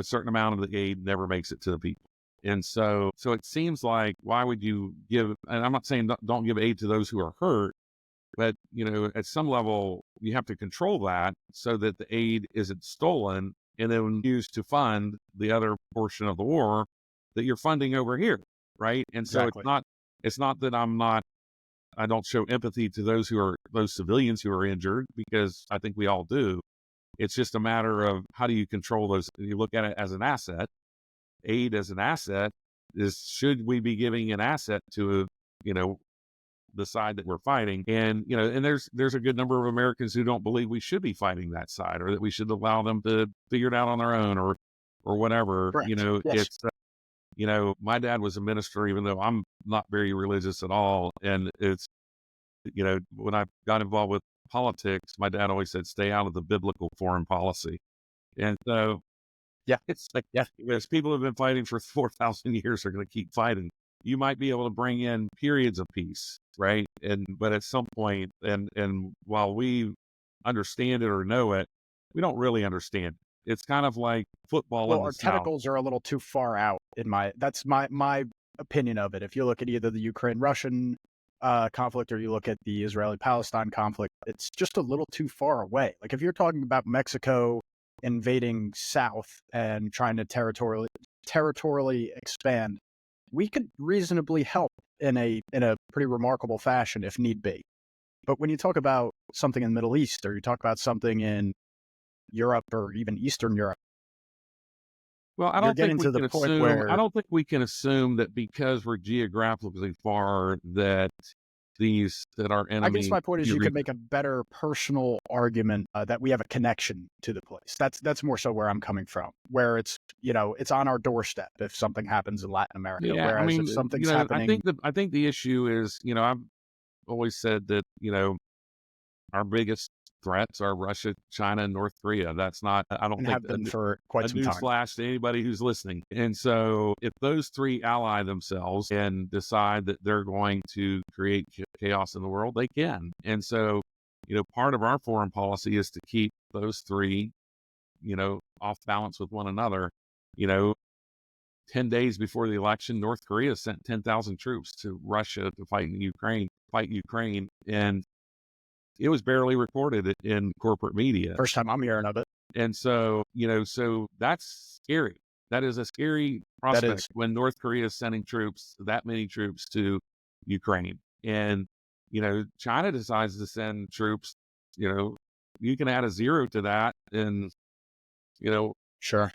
Speaker 2: certain amount of the aid never makes it to the people. And so it seems like, why would you give? And I'm not saying don't give aid to those who are hurt, but, at some level, you have to control that so that the aid isn't stolen and then used to fund the other portion of the war that you're funding over here, right? And so
Speaker 1: Exactly.
Speaker 2: it's not that I don't show empathy to those civilians who are injured, because I think we all do. It's just a matter of, how do you control those? You look at it as an asset. Aid as an asset should we be giving an asset to, the side that we're fighting? And and there's a good number of Americans who don't believe we should be fighting that side, or that we should allow them to figure it out on their own, or whatever.
Speaker 1: Correct. Yes.
Speaker 2: It's my dad was a minister, even though I'm not very religious at all. And it's when I got involved with politics, my dad always said, stay out of the biblical foreign policy. And so
Speaker 1: Yeah.
Speaker 2: it's like, as people have been fighting for 4,000 years are going to keep fighting. You might be able to bring in periods of peace, right? But at some point, and while we understand it or know it, we don't really understand it. It's kind of like football in the
Speaker 1: Our
Speaker 2: South.
Speaker 1: tentacles are a little too far out that's my opinion of it. If you look at either the Ukraine-Russian conflict, or you look at the Israeli-Palestine conflict, it's just a little too far away. Like if you're talking about Mexico invading South and trying to territorially expand, we could reasonably help in a pretty remarkable fashion if need be. But when you talk about something in the Middle East, or you talk about something in Europe or even Eastern Europe,
Speaker 2: well, I don't think we can assume that because we're geographically far that our enemy.
Speaker 1: I guess my point is, you could make a better personal argument that we have a connection to the place. That's more so where I'm coming from, where it's it's on our doorstep if something happens in Latin America.
Speaker 2: Yeah,
Speaker 1: whereas if something's happening,
Speaker 2: I think the issue is, I've always said that our biggest threats are Russia, China, and North Korea. That's not, I don't
Speaker 1: and
Speaker 2: think,
Speaker 1: have been for quite some time.
Speaker 2: Newsflash to anybody who's listening. And so if those three ally themselves and decide that they're going to create chaos in the world, they can. And so, part of our foreign policy is to keep those three, off balance with one another. 10 days before the election, North Korea sent 10,000 troops to Russia to fight Ukraine. And it was barely reported in corporate media.
Speaker 1: First time I'm hearing of it.
Speaker 2: And so, so that's scary. That is a scary prospect when North Korea is sending that many troops to Ukraine. And, China decides to send troops, you can add a zero to that and,
Speaker 1: sure,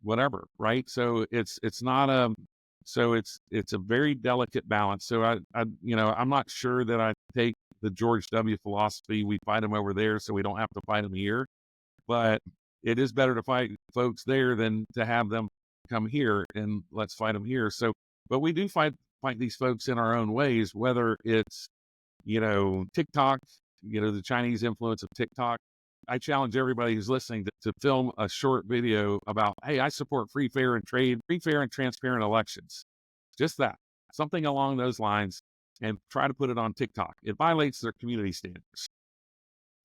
Speaker 2: whatever. Right. So it's not so it's a very delicate balance. So I'm not sure that I take the George W. philosophy, we fight them over there so we don't have to fight them here. But it is better to fight folks there than to have them, come here and let's fight them here. So, but we do fight these folks in our own ways, whether it's, TikTok, the Chinese influence of TikTok. I challenge everybody who's listening to film a short video about, hey, I support free, fair, and transparent elections. Just that, something along those lines, and try to put it on TikTok. It violates their community standards.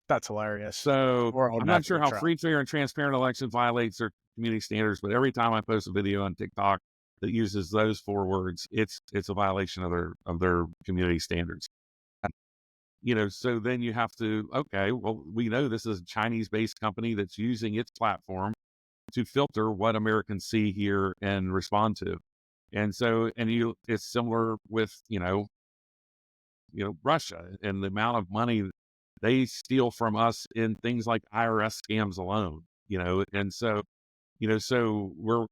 Speaker 1: That's hilarious.
Speaker 2: So I'm not sure how free, fair, and transparent election violates their community standards, but every time I post a video on TikTok that uses those 4 words, it's a violation of their community standards. So then you have to, okay, well, we know this is a Chinese-based company that's using its platform to filter what Americans see, hear, and respond to. And so, it's similar with, Russia and the amount of money they steal from us in things like IRS scams alone, and so, so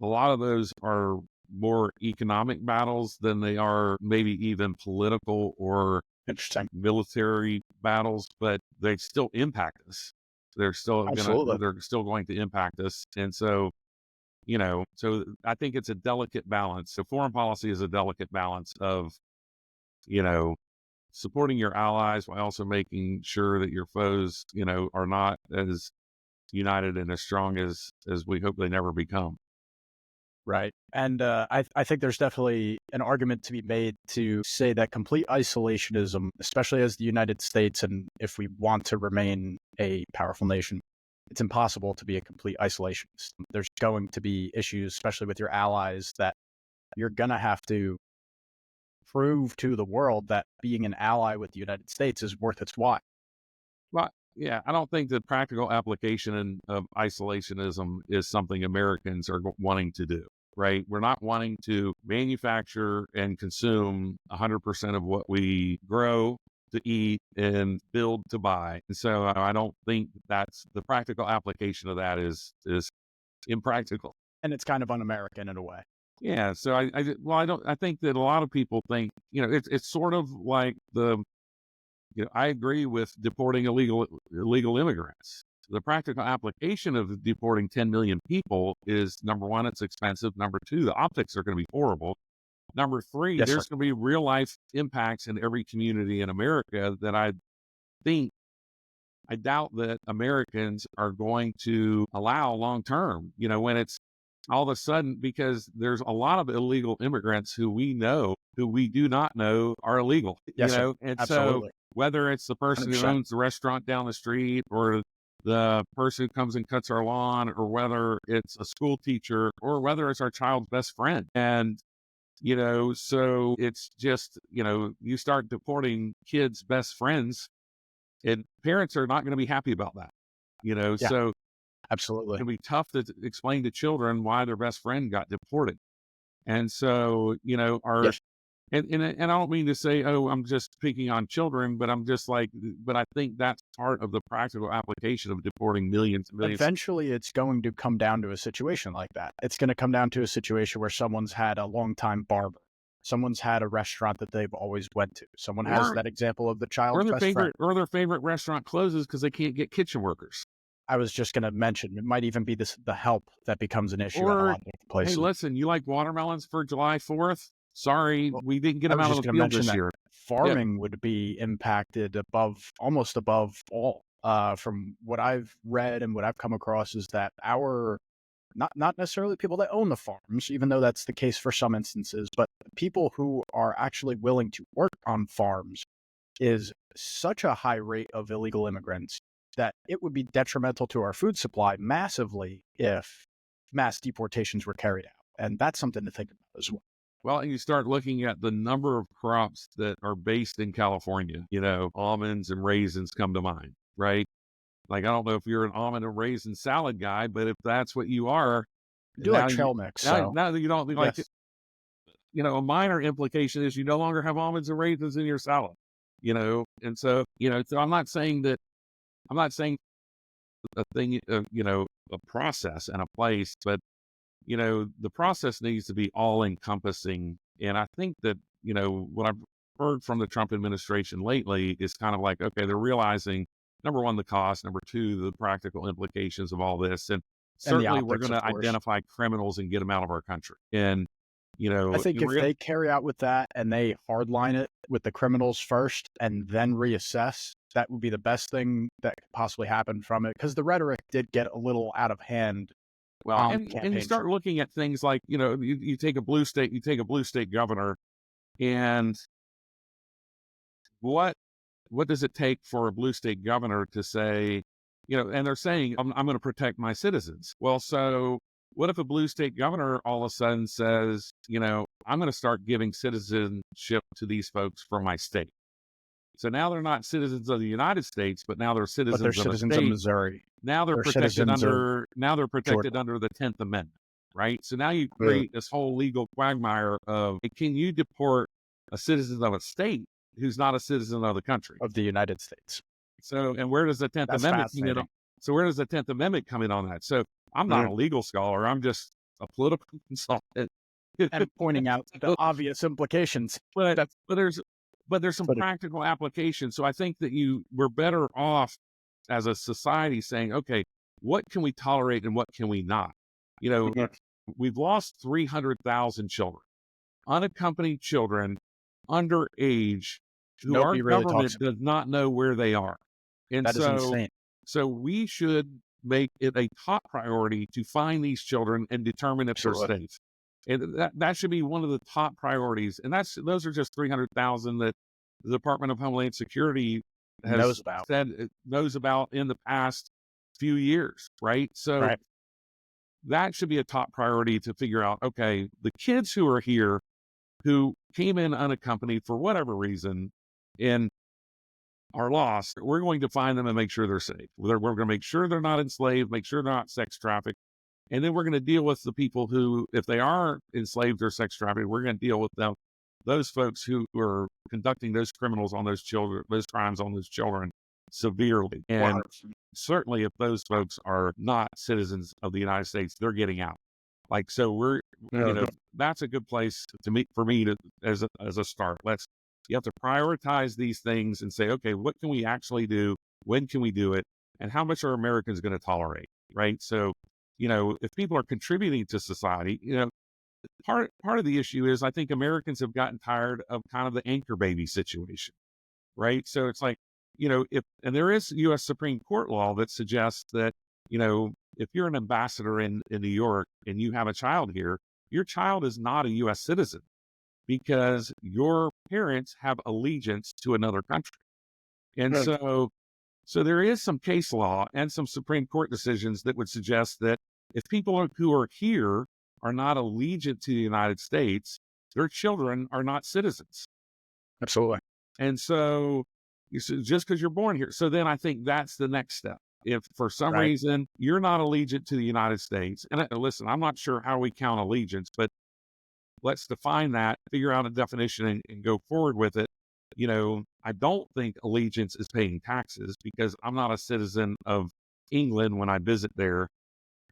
Speaker 2: a lot of those are more economic battles than they are maybe even political or military battles, but they still impact us. They're still going to impact us. And so, so I think it's a delicate balance. So foreign policy is a delicate balance of, supporting your allies while also making sure that your foes, are not as united and as strong as we hope they never become.
Speaker 1: Right. And I think there's definitely an argument to be made to say that complete isolationism, especially as the United States, and if we want to remain a powerful nation, it's impossible to be a complete isolationist. There's going to be issues, especially with your allies, that you're going to have to prove to the world that being an ally with the United States is worth its while.
Speaker 2: Well, yeah, I don't think the practical application of isolationism is something Americans are wanting to do, right? We're not wanting to manufacture and consume 100% of what we grow to eat and build to buy. And so I don't think that's the practical application of that is impractical.
Speaker 1: And it's kind of un-American in a way.
Speaker 2: Yeah. So I think that a lot of people think, it's sort of like I agree with deporting illegal immigrants. The practical application of deporting 10 million people is, number one, it's expensive. Number two, the optics are going to be horrible. Number three, there's going to be real life impacts in every community in America that I doubt that Americans are going to allow long term, when it's all of a sudden, because there's a lot of illegal immigrants who we do not know are illegal, and
Speaker 1: absolutely.
Speaker 2: So whether it's the person
Speaker 1: 100%.
Speaker 2: who owns the restaurant down the street or the person who comes and cuts our lawn, or whether it's a school teacher, or whether it's our child's best friend. And, so it's just, you start deporting kids' best friends, and parents are not going to be happy about that, so
Speaker 1: absolutely.
Speaker 2: It'll be tough to explain to children why their best friend got deported. And so, and I don't mean to say, oh, I'm just picking on children, but but I think that's part of the practical application of deporting millions and millions.
Speaker 1: Eventually, it's going to come down to a situation like that. It's going to come down to a situation where someone's had a longtime barber. Someone's had a restaurant that they've always went to. Someone has that example of the child's best friend.
Speaker 2: Or their favorite restaurant closes because they can't get kitchen workers.
Speaker 1: I was just going to mention, it might even be the help that becomes an issue in a lot of places.
Speaker 2: Hey, listen, you like watermelons for July 4th? Sorry, we didn't get them out of the field this year.
Speaker 1: Farming would be impacted almost above all. From what I've read and what I've come across is that not necessarily people that own the farms, even though that's the case for some instances, but people who are actually willing to work on farms is such a high rate of illegal immigrants that it would be detrimental to our food supply massively if mass deportations were carried out. And that's something to think about as well.
Speaker 2: Well, and you start looking at the number of crops that are based in California, almonds and raisins come to mind, right? Like, I don't know if you're an almond and raisin salad guy, but if that's what you are,
Speaker 1: I do like trail mix.
Speaker 2: Now that you don't like it, a minor implication is you no longer have almonds and raisins in your salad, and so, so I'm not saying a thing, a process and a place, but, the process needs to be all encompassing. And I think that, what I've heard from the Trump administration lately is kind of like, okay, they're realizing, number one, the cost, number two, the practical implications of all this. And
Speaker 1: And the
Speaker 2: certainly we're
Speaker 1: optics,
Speaker 2: going
Speaker 1: of
Speaker 2: to
Speaker 1: course.
Speaker 2: identify criminals and get them out of our country. And,
Speaker 1: I think if they carry out with that and they hardline it with the criminals first and then reassess, that would be the best thing that could possibly happen from it. Because the rhetoric did get a little out of hand
Speaker 2: well,
Speaker 1: on
Speaker 2: and
Speaker 1: campaign
Speaker 2: you start
Speaker 1: trail.
Speaker 2: looking at things like, you take a blue state governor, and what does it take for a blue state governor to say, and they're saying, I'm going to protect my citizens. Well, so what if a blue state governor all of a sudden says, I'm going to start giving citizenship to these folks from my state. So now they're not citizens of the United States, but now they're
Speaker 1: But
Speaker 2: citizens
Speaker 1: they're
Speaker 2: of a
Speaker 1: citizens of
Speaker 2: state.
Speaker 1: Missouri.
Speaker 2: Now they're
Speaker 1: They're
Speaker 2: protected
Speaker 1: citizens of Georgia.
Speaker 2: under the 10th Amendment, right? So now you
Speaker 1: Yeah.
Speaker 2: create this whole legal quagmire of, can you deport a citizen of a state who's not a citizen of the country?
Speaker 1: Of the United States.
Speaker 2: So, and where does the 10th
Speaker 1: That's
Speaker 2: Amendment come in?
Speaker 1: fascinating.
Speaker 2: So where does the 10th Amendment come in on that? So I'm not a legal scholar. I'm just a political consultant.
Speaker 1: And pointing out the obvious implications.
Speaker 2: But there's some practical application. So I think that we're better off as a society saying, okay, what can we tolerate and what can we not? We've lost 300,000 children, unaccompanied children, underage, who our
Speaker 1: Nobody really
Speaker 2: government
Speaker 1: talks.
Speaker 2: does not know where they are. And
Speaker 1: That is insane.
Speaker 2: So we should make it a top priority to find these children and determine if they're
Speaker 1: Absolutely.
Speaker 2: safe. And that should be one of the top priorities. And those are just 300,000 that the Department of Homeland Security has knows about in the past few years, right? So that should be a top priority to figure out, okay, the kids who are here, who came in unaccompanied for whatever reason and are lost, we're going to find them and make sure they're safe. We're going to make sure they're not enslaved, make sure they're not sex trafficked. And then we're going to deal with the people who, if they are enslaved or sex trafficked, we're going to deal with them, those folks who are conducting those criminals on those children, those crimes on those children severely. And certainly if those folks are not citizens of the United States, they're getting out. Like, so that's a good place for me to, as a start. You have to prioritize these things and say, okay, what can we actually do? When can we do it? And how much are Americans going to tolerate? Right. So, if people are contributing to society, part of the issue is I think Americans have gotten tired of kind of the anchor baby situation. Right. So it's like, and there is U.S. Supreme Court law that suggests that, if you're an ambassador in New York and you have a child here, your child is not a U.S. citizen because your parents have allegiance to another country. And so there is some case law and some Supreme Court decisions that would suggest that if people who are here are not allegiant to the United States, their children are not citizens.
Speaker 1: Absolutely.
Speaker 2: And so just because you're born here. So then I think that's the next step. If for some reason you're not allegiant to the United States, and listen, I'm not sure how we count allegiance, but let's define that, figure out a definition and go forward with it. I don't think allegiance is paying taxes because I'm not a citizen of England when I visit there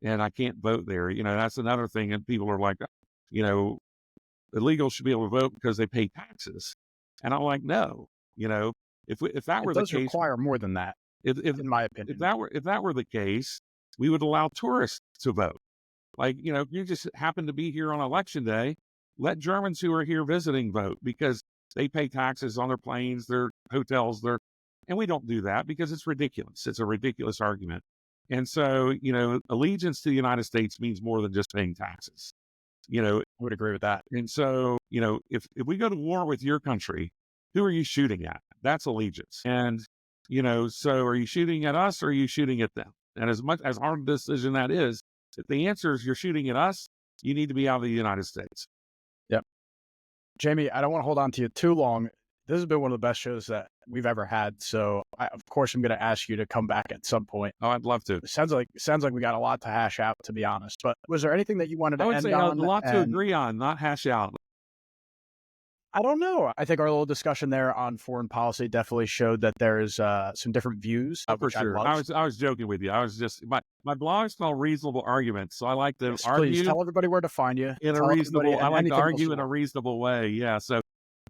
Speaker 2: and I can't vote there. That's another thing. And people are like, illegals should be able to vote because they pay taxes. And I'm like, no, if that were the case,
Speaker 1: it does require more than that. In my opinion,
Speaker 2: if that were the case, we would allow tourists to vote. Like, if you just happen to be here on election day, let Germans who are here visiting vote because they pay taxes on their planes, their hotels, and we don't do that because it's ridiculous. It's a ridiculous argument. And so, allegiance to the United States means more than just paying taxes.
Speaker 1: I would agree with that.
Speaker 2: And so, if we go to war with your country, who are you shooting at? That's allegiance. And, so are you shooting at us or are you shooting at them? And as much as hard a decision that is, if the answer is you're shooting at us, you need to be out of the United States.
Speaker 1: Yep. Jamie, I don't want to hold on to you too long. This has been one of the best shows that we've ever had. So, of course, I'm going to ask you to come back at some point.
Speaker 2: Oh, I'd love to.
Speaker 1: It sounds like we got a lot to hash out, to be honest. But was there anything that you wanted to
Speaker 2: I would
Speaker 1: end
Speaker 2: say
Speaker 1: on?
Speaker 2: a lot to agree on, not hash out.
Speaker 1: I don't know. I think our little discussion there on foreign policy definitely showed that there's some different views.
Speaker 2: For sure. I was joking with you. I was just my blog is called Reasonable Arguments, so I like to argue.
Speaker 1: Please tell everybody where to find you
Speaker 2: in a reasonable. I like to argue in a reasonable way. Yeah. So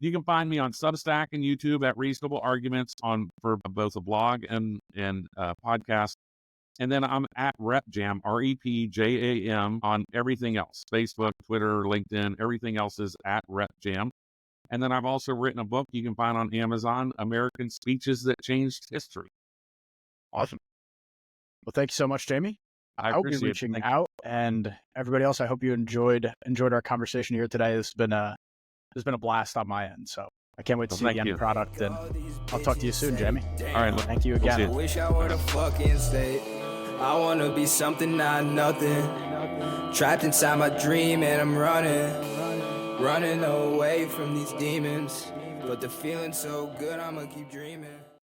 Speaker 2: you can find me on Substack and YouTube at Reasonable Arguments for both a blog and podcast. And then I'm at RepJam, REPJAM, on everything else, Facebook, Twitter, LinkedIn, everything else is at RepJam. And then I've also written a book you can find on Amazon, American Speeches That Changed History.
Speaker 1: Awesome. Well, thank you so much, Jamie.
Speaker 2: I
Speaker 1: hope you're
Speaker 2: appreciate
Speaker 1: reaching
Speaker 2: it.
Speaker 1: out, and everybody else, I hope you enjoyed our conversation here today. This has been a blast on my end. So I can't wait to see the end product, and I'll talk to you soon, Jamie.
Speaker 2: All right.
Speaker 1: Thank you again.
Speaker 3: I wish I were the fucking state. I want to be something, not nothing. Trapped inside my dream and I'm running away from these demons. But the feeling's so good, I'ma keep dreaming.